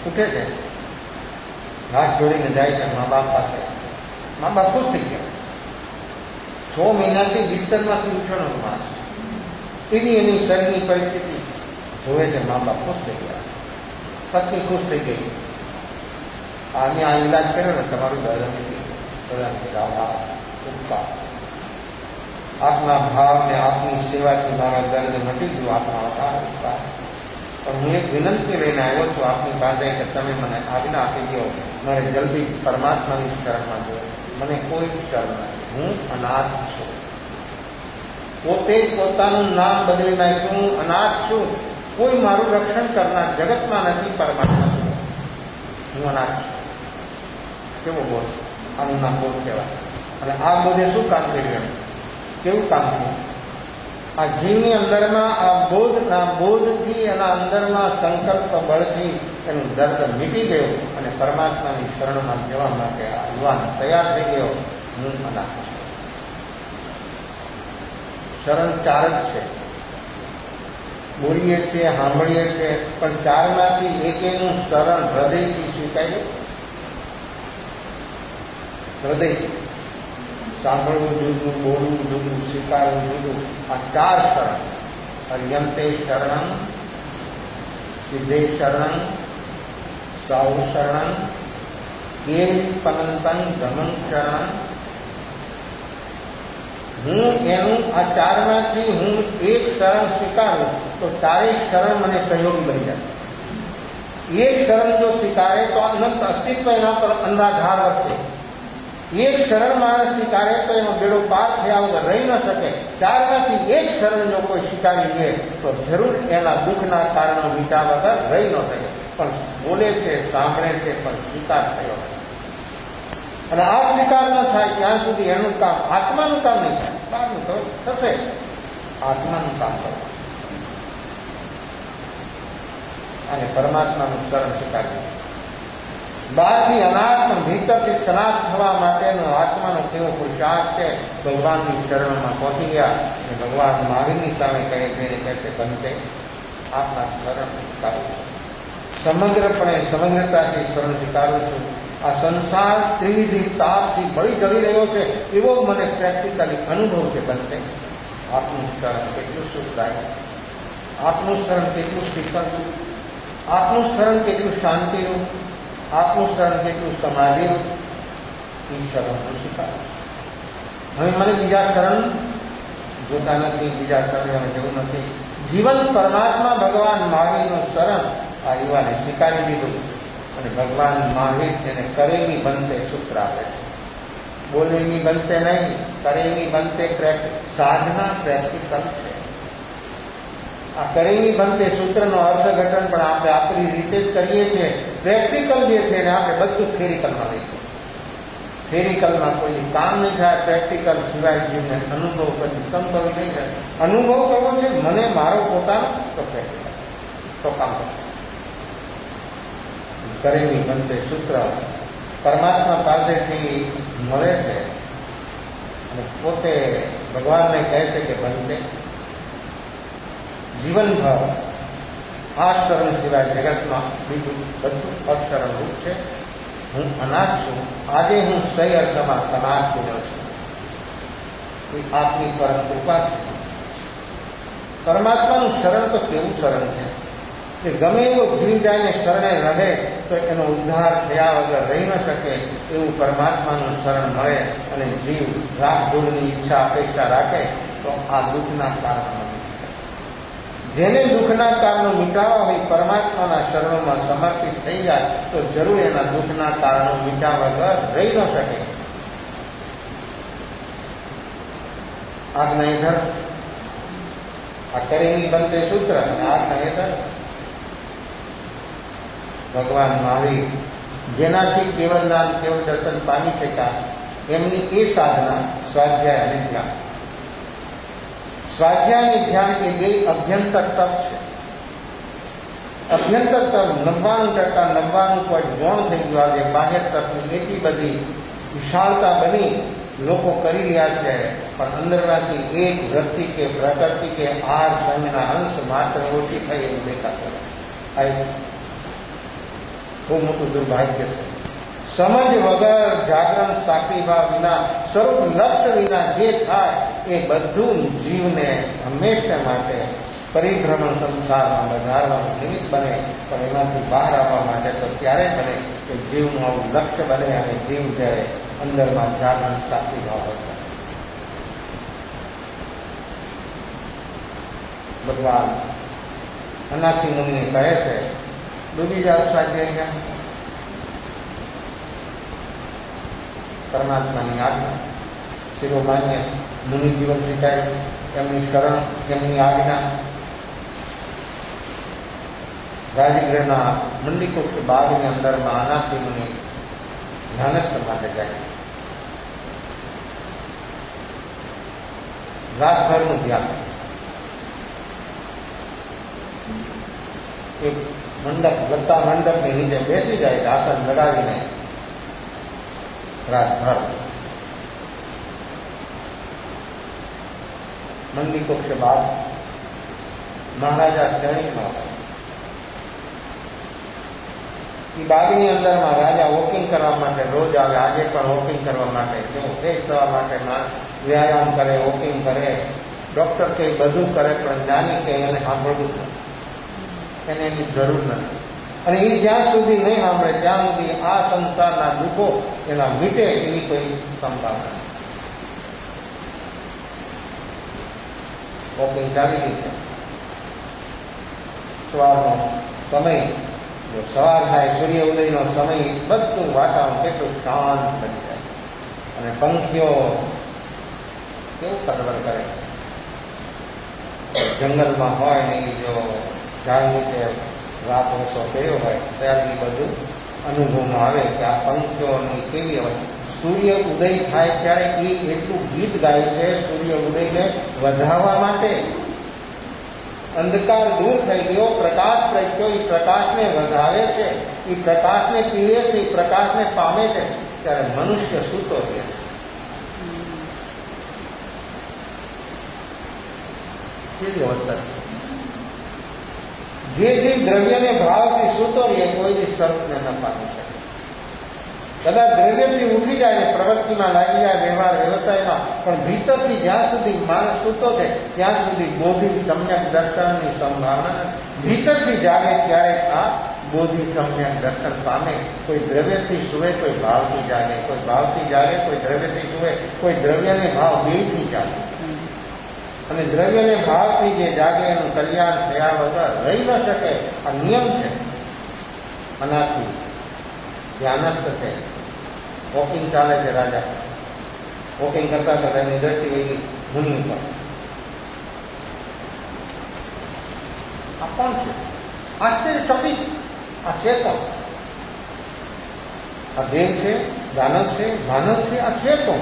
ઉઠે છે, હાથ જોડીને જાય છે મા બાપ પાસે. મા બાપ ખુશ થઈ ગયા. 6 મહિનાથી બિસ્તરમાંથી ઉઠ્યો નતો માણસ. એની એની શરીરની પરિસ્થિતિ જોવે છે. મા બાપ ખુશ થઈ ગયા. પત્ની ખુશ થઈ ગઈ. આને આ ઇલાજ કર્યો ને, તમારું દર્દ નથી. આપના ભાવ ને આપની સેવાથી મારા દર્દ મટી ગયું. આપના ઉપકાર. પણ હું એક વિનંતી લઈને આવ્યો છું આપની પાસે કે તમે મને આજ્ઞા આપી દો. મારે જલ્દી પરમાત્માની શરણમાં જોયો. મને કોઈ શરણ નથી. હું અનાથ છું. પોતે પોતાનું નામ બદલી નાખ્યું. અનાથ છું. કોઈ મારું રક્ષણ કરનાર જગતમાં નથી. પરમાત્મા છું. હું અનાથ છું. કેવો બોધ! આનું નામ બોધ કહેવાય. અને આ બોધે શું કામ કર્યું? કેવું કામ થયું? આ જીવની અંદરમાં આ બોધથી એના અંદરમાં સંકલ્પ બળથી એનું દર્દ મીટી ગયું. અને પરમાત્માની શરણમાં જવા માટે આ યુવાન તૈયાર થઈ ગયો. હું અનાથ છું. શરણ 4 જ છે. બોલીએ છીએ, સાંભળીએ છીએ, પણ 4માંથી એકેનું શરણ હૃદયથી સ્વીકાર્યું. હૃદયથી સાંભળવું જુદું, બોલવું જુદું, સ્વીકારવું જુદું. આ 4 શરણ. હરિયંતે શરણં, સિદ્ધે શરણં, સાહુ શરણં, કેમ પનંતં ગમન શરણં. હું એનું આ 4માંથી હું એક શરણ સ્વીકારું તો 4 શરણ મને સહયોગી બની જાય. એક શરણ જો સ્વીકારે તો અનંત અસ્તિત્વ એના પર અંધાધાર વધશે. એક શરણ માણસ સ્વીકારે તો એનો બેડો પાર થયા વગર રહી ન શકે. 4માંથી એક શરણ જો કોઈ સ્વીકારી લે તો જરૂર એના દુઃખના કારણો મીટા વગર રહી ન શકે. પણ બોલે છે, સાંભળે છે, પણ સ્વીકાર થયો નથી. અને આ સ્વીકાર ન થાય ત્યાં સુધી એનું કામ, આત્માનું કામ નહીં થાય. બહારનું તો થશે, આત્માનું કામ કરવું અને પરમાત્માનું શરણ સ્વીકારવું. બહારથી અનાથ, ભીતરથી સનાથ થવા માટેનો આત્માનો કેવો પુરુષાર્થ છે. ભગવાનની શરણમાં પહોંચી ગયા અને ભગવાન મહાવીરની સામે કહે છે બનતે આપના શરણ સ્વીકારું છું. સમગ્રતાથી શરણ સ્વીકારું છું. આ સંસાર ત્રિવિધ તાપથી બળી જળી રહ્યો છે એવો મને પ્રેક્ટિકલી અનુભવ છે. બનતે આપનું શરણ કેટલું સુખદાયક, આપનું શરણ કેટલું શીખવાનું, આપનું શરણ કેટલું શાંતિનું, આપનું શરણ કેટલું સમાધિનું. એ શરણ સ્વીકારું. હવે મને બીજા શરણ જોતા નથી, બીજા શરણ જેવું નથી. જીવન પરમાત્મા ભગવાન મહાવીરનું શરણ આ યુવાને સ્વીકારી દીધું. અને ભગવાન મહાવીર તેને કરેલી બંધે સૂત્ર આપે છે. બોલેલી બનતે નહીં, કરેલી બનતે સાધના પ્રેક્ટિકલ છે. આ કરેલી બનતે સૂત્રનો અર્થઘટન પણ આપણે આપણી રીતે જ કરીએ છીએ. પ્રેક્ટિકલ જે છે ને આપણે બધું થિયરિકલમાં લઈશું. થિયરિકલમાં કોઈ કામ નહીં થાય, પ્રેક્ટિકલ સિવાય જીવને અનુભવ પછી સંભવ નહીં થાય. અનુભવ કરવો છે મને મારો પોતાનો, તો પ્રેક્ટિકલ તો કામ કરશે. કરેલી બનતે સૂત્ર પરમાત્મા પાસેથી મળે છે અને પોતે ભગવાનને કહે છે કે બનતે જીવનભર આ શરણ સિવાય જગતમાં બીજું બધું અક્ષરણ રૂપ છે. હું અનાથ છું. આજે હું સહી અર્થમાં સમાજ પૂર્ણ છું. એ આપની પરમ કૃપા છે. પરમાત્માનું શરણ તો કેવું શરણ છે કે ગમે એવો જીવ જાય ને શરણે રહે તો એનો ઉદ્ધાર થયા વગર રહી ન શકે એવું પરમાત્માનું શરણ મળે અને જીવ રાગધૂળની ઈચ્છા અપેક્ષા રાખે તો આ દુઃખના કારણો, જેને દુઃખના કારણો મિટાવવા હોય પરમાત્માના શરણોમાં સમર્પિત થઈ જાય તો જરૂર એના દુઃખના કારણો મિટાવવા વગર રહી ન શકે. આજ્ઞા હેઠળ આ કરેલી બનતે સૂત્ર અને આજ્ઞા હેઠળ ભગવાન મહાવીર જેનાથી કેવળ નામ કેવળ દર્શન પામી શક્યા એમની એ સાધના સ્વાધ્યાય અને ધ્યાન. સ્વાધ્યાય અને ધ્યાન એ બે અભ્યંતર તપ છે. અભ્યંતર તપ 99% ગૌણ થઈ ગયું. આજે બાહ્ય તપની એટલી બધી વિશાળતા બની લોકો કરી રહ્યા છે પણ અંદરમાંથી એક વૃત્તિ કે પ્રકૃતિ કે આ સંઘના અંશ માત્ર ઓછી થઈ એવું દેખાતું. બહુ મોટું દુર્ભાગ્ય છે. સમજ વગર જાગરણ સાક્ષીભાવ વિના સ્વરૂપ લક્ષ્ય વિના જે થાય એ બધું જીવને હંમેશા માટે પરિભ્રમણ સંસારમાં વધારવાનું નિમિત્ત બને. પણ એમાંથી બહાર આવવા માટે તો ત્યારે બને કે જીવનું આવું લક્ષ્ય બને અને જીવ જ્યારે અંદરમાં જાગરણ સાક્ષીભાવ હોય. ભગવાન અનાથી મુનિને કહે છે ડૂબી જાવ સ્વાધ્યાયમાં. પરમાત્માની આજ્ઞા શિરોમાન્ય મુનિ જીવન શીખાય એમની શરણ એમની આજ્ઞા. રાજગૃહના મંડીકુક્ષ બાગની અંદરમાં અનાથી મુનિ ધ્યાનસ્થ માટે જાય. રાતભરનું ધ્યાન. એક મંડપ લતા મંડપની નીચે બેસી જાય, આસન લગાવીને રાતભર મંદી કક્ષ બાદ મહારાજા શ્રેણીમાં એ બાગની અંદરમાં રાજા વોકિંગ કરવા માટે રોજ આવે. આજે પણ વોકિંગ કરવા માટે, કેવું ફ્રેશ થવા માટે વ્યાયામ કરે, વોકિંગ કરે. ડોક્ટર કે બધું કરે પણ જ્ઞાની કે એને સાંભળવું નથી, એને એની જરૂર નથી. અને એ જ્યાં સુધી નહીં સાંભળે ત્યાં સુધી આ સંસારના દુઃખો એના મીટે એવી કોઈ સંભાવના. વોકિંગ ચાલી ગઈ છે. સવારનો સમય, જો સવાર થાય સૂર્ય ઉદયનો સમય, બધું વાતાવરણ કેટલું શાંત બની જાય અને પંખીઓ કેવું કલવર કરે. જંગલમાં હોય ને એ જો ઝાડ નીચે રાત ઓછો કર્યો હોય ત્યારથી બધું અનુભવમાં આવે કે આ પંખીઓની કેવી હોય. સૂર્ય ઉદય થાય ત્યારે એ એટલું ગીત ગાય છે સૂર્ય ઉદયને વધારવા માટે. અંધકાર દૂર થઈ ગયો, પ્રકાશ પ્રગટ્યો, એ પ્રકાશને વધારે છે, એ પ્રકાશને પીવે છે, એ પ્રકાશને પામે છે. ત્યારે મનુષ્ય સૂતો રહે. કેવી અવસ્થા છે. જે દ્રવ્યને ભાવથી સૂતો રહે કોઈ સ્વરૂપને ન પામી શકે. કદાચ દ્રવ્યથી ઉઠી જાય ને પ્રવૃત્તિમાં લાગી જાય, વ્યવહાર વ્યવસાયમાં, પણ ભીતરથી જ્યાં સુધી માણસ સૂતો છે ત્યાં સુધી બોધિ સમ્યક દર્શનની સંભાવના નથી. ભીતરથી જાગે ત્યારે આ બોધિ સમ્યક દર્શન પામે. કોઈ દ્રવ્યથી સુવે, કોઈ ભાવથી જાગે, કોઈ ભાવથી જાગે, કોઈ દ્રવ્યથી સુવે, કોઈ દ્રવ્યને ભાવ બેથી જાગે. અને દ્રવ્યને ભાવથી જે જાગે એનું કલ્યાણ થયા વગર રહી ન શકે. આ નિયમ છે. અનાથી ધ્યાનસ્થ છે. વોકિંગ ચાલે છે રાજા. વોકિંગ કરતા હતા એની દ્રષ્ટિ વહી મુનિ ઉપર. આ કોણ છે? આશ્ચર્યચકિત. આ ચેતન, આ દેવ છે, દાનવ છે, માનવ છે, આ ચેતન.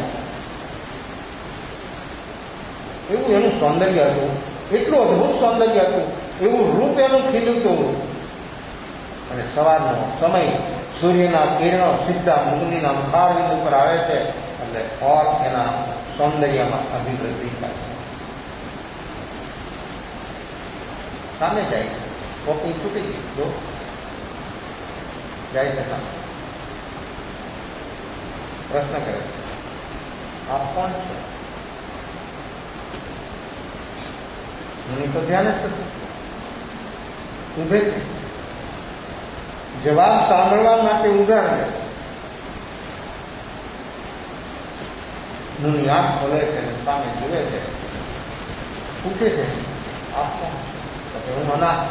એવું એનું સૌંદર્ય હતું, એટલું અદભુત સૌંદર્ય હતું, એવું રૂપ એનું ખીલ્યું હતું. અને સવારનો સમય, સૂર્યના કિરણો સીધા મુનિના મુખારવિંદ ઉપર આવે છે એટલે ઓર એના સૌંદર્યમાં અભિવૃદ્ધિ થાય છે. સામે જાય છે, વોકિંગ છૂટી ગઈ, જો જાય છે સામે. પ્રશ્ન કરે છે, આપ કોણ છો? મુનિ તો ધ્યાન જ થતું, ઉભે છે, જવાબ સાંભળવા માટે ઉભા રહે. મુનિ આંખ ખોલે છે અને સામે જુએ છે, પૂછે છે, આપ કોણ? તો હું અનાથ.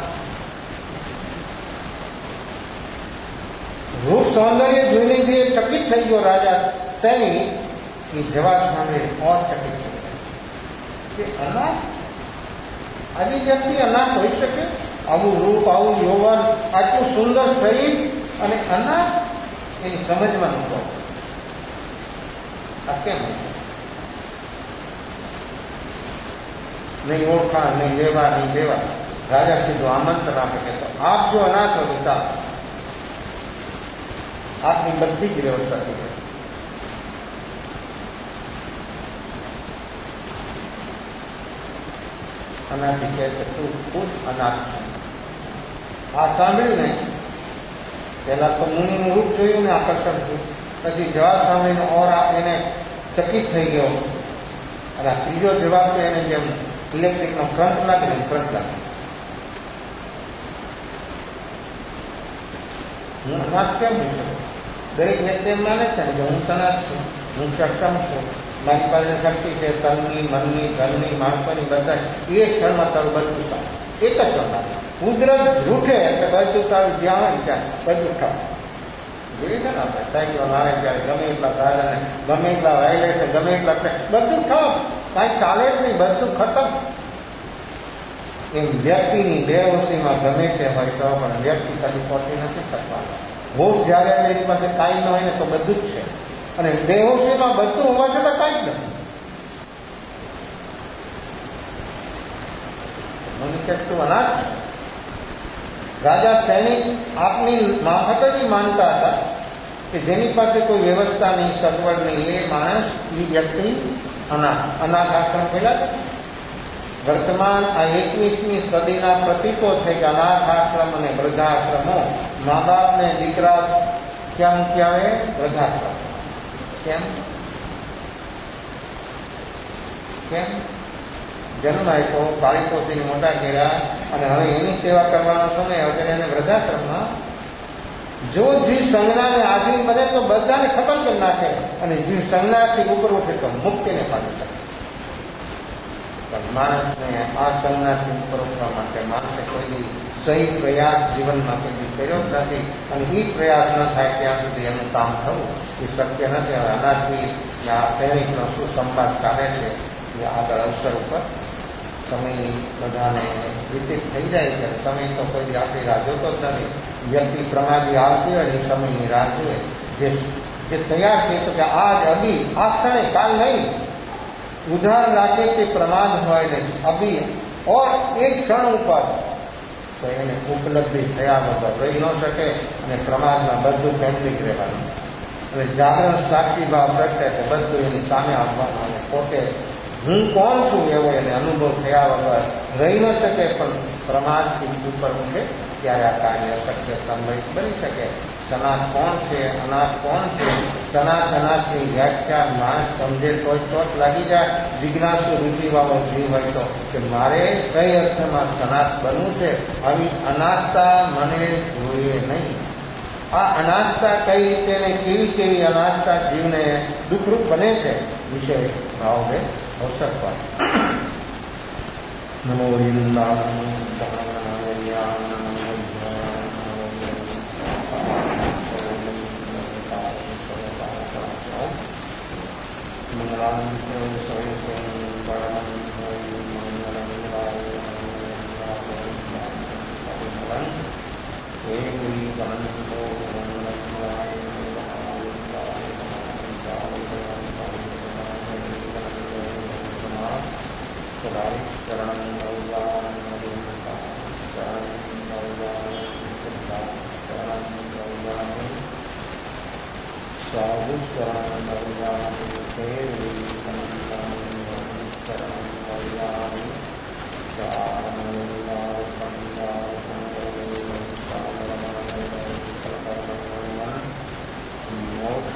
રૂપ સૌંદર્ય જોઈને જે ચકિત થઈ ગયો રાજા સૈની, એ જવાબ સાંભળે ઓર ચકિત થઈ ગયો કે અનાથ? આવી વ્યક્તિ અનાથ હોઈ શકે? આવું રૂપ, આવું યૌવન, આટલું સુંદર શરીર અને અનાથ? એની સમજમાં નહોતો. આ કેમ? નહીં ઓળખાણ, નહીં લેવા, નહીં દેવા. રાજા સીધું આમંત્રણ આપે કે આપ જો અનાથ હો તો આપની બધી જ વ્યવસ્થા થઈ ગઈ. અનાથી કહે છે તું ખુદ અનાથ છે. આ સાંભળ્યું ને, પહેલા તો મુનિનું રૂપ જોયું ને આકર્ષણ થયું, પછી જવાબ સાંભળીને ઓર એને ચકિત થઈ ગયો. અને આ ત્રીજો જવાબ તો એને જેમ ઇલેક્ટ્રિકનો કરંટ લાગે ને કરંટ લાગે. હું અનાથ કેમ છું? દરેક વ્યક્તિ એમ માને છે ને કે હું અનાથ છું, હું સક્ષમ છું, મારી પાસે શક્તિ છે, તનની, મનની, ધનની, માણસોની, બધા એ ક્ષણમાં તારું બધું થાય. એક જ ક્ષણમાં કુદરત રૂઠે એટલે બધું તારું જ્યાં હોય ત્યાં બધું થાય. જોયું છે ને આપણે સાયકલો આવે ત્યારે ગમે એટલા સાધન, ગમે એટલા વાયલેટ, ગમે એટલા બધું ઠપ, કાંઈ ચાલે જ નહીં, બધું ખતમ. એમ વ્યક્તિની બેહોશીમાં ગમે તે હોય તો પણ વ્યક્તિ કદી પહોંચી નથી શકવાનો. હોશ જ્યારે એની પાસે કાંઈ ન હોય ને તો બધું જ છે, અને બેહોશીમાં બધું હોવા છતાં કાંઈ જ નથી. મને કે તું અનાથ. રાજા સૈનિક આપની માફક જ માનતા હતા કે જેની પાસે કોઈ વ્યવસ્થા નહીં, સગવડ નહીં, એ માણસ, એ વ્યક્તિ અનાથ. અનાથ આશ્રમ પેલા વર્તમાન આ 21મી સદીના પ્રતીકો છે કે અનાથ આશ્રમ અને વૃદ્ધાશ્રમો. મા બાપને દીકરા ક્યાં મૂકી આવે? વૃદ્ધાશ્રમ. કેમ? કેમ? જન્મ આપ્યો, પાળી પોસીને મોટા કર્યા, અને હવે એની સેવા કરવાનો સમય હવે એને વૃદ્ધાશ્રમમાં. જો જીવ સંજ્ઞાને આધીન બને તો બધાને ખતમ કરી નાખે, અને જીવ સંજ્ઞાથી ઉપર ઉઠે તો મુક્તિને પાડી શકે. પણ માણસને આ સંજ્ઞાથી ઉપર ઉઠવા માટે માણસે કોઈ સહી પ્રયાસ જીવનમાં કોઈ કર્યો જ નથી, અને એ પ્રયાસ ન થાય ત્યાં સુધી એનું કામ થવું એ શક્ય નથી. હવે આનાથી આ સૈનિકનો શું સંવાદ ચાલે છે એ આગળ અવસર ઉપર સમય બધાને વિકસિત થઈ જાય છે. સમય તો કોઈ આપણી રાહ જોતો જ નથી. વ્યક્તિ પ્રમાદી આવતી હોય એ સમયની રાહ જોઈએ, જે તૈયાર છે તો કે આજ અભી આ ક્ષણે, કાલ નહીં. ઉદાહરણ રાખે કે પ્રમાદ હોય ને અભી ઓર એક ક્ષણ ઉપર, તો એને ઉપલબ્ધિ થયા વગર રહી ન શકે, અને પ્રમાદમાં બધું કેન્દ્રિત રહેવાનું, અને જાગરણ સાક્ષી ભાવ પ્રગટે તો બધું એની સામે આવવાનું, અને પોતે હું કોણ છું એવો એને અનુભવ થયા વગર રહી ન શકે. પણ પ્રમાદથી ઉપર ઉઠે ત્યારે આ કાર્ય અશક્ય સંભવિત બની શકે. સનાથ કોણ છે, અનાથ કોણ છે? સનાથ અનાથની વ્યાખ્યા માણસ સમજે તો ચોટ લાગી જાય. જિજ્ઞાસુ રુચિવાળો જીવ હોય તો કે મારે સહી અર્થમાં સનાથ બનવું છે, આવી અનાથતા મને જોઈએ નહીં. આ અનાથતા કઈ રીતે ને કેવી કેવી અનાથતા જીવને દુઃખરૂપ બને છે વિશે ભાવ અવસર પર નમો मंगलांते सर्वेषां परमं मंगलं मंगलं देवी वनंतो सदाई शरणं गौरां शरणं गौरां शरणं गौरां साधु शरणं गौरां देवी वनंतं शरणं गौरां शरणं मोक्ष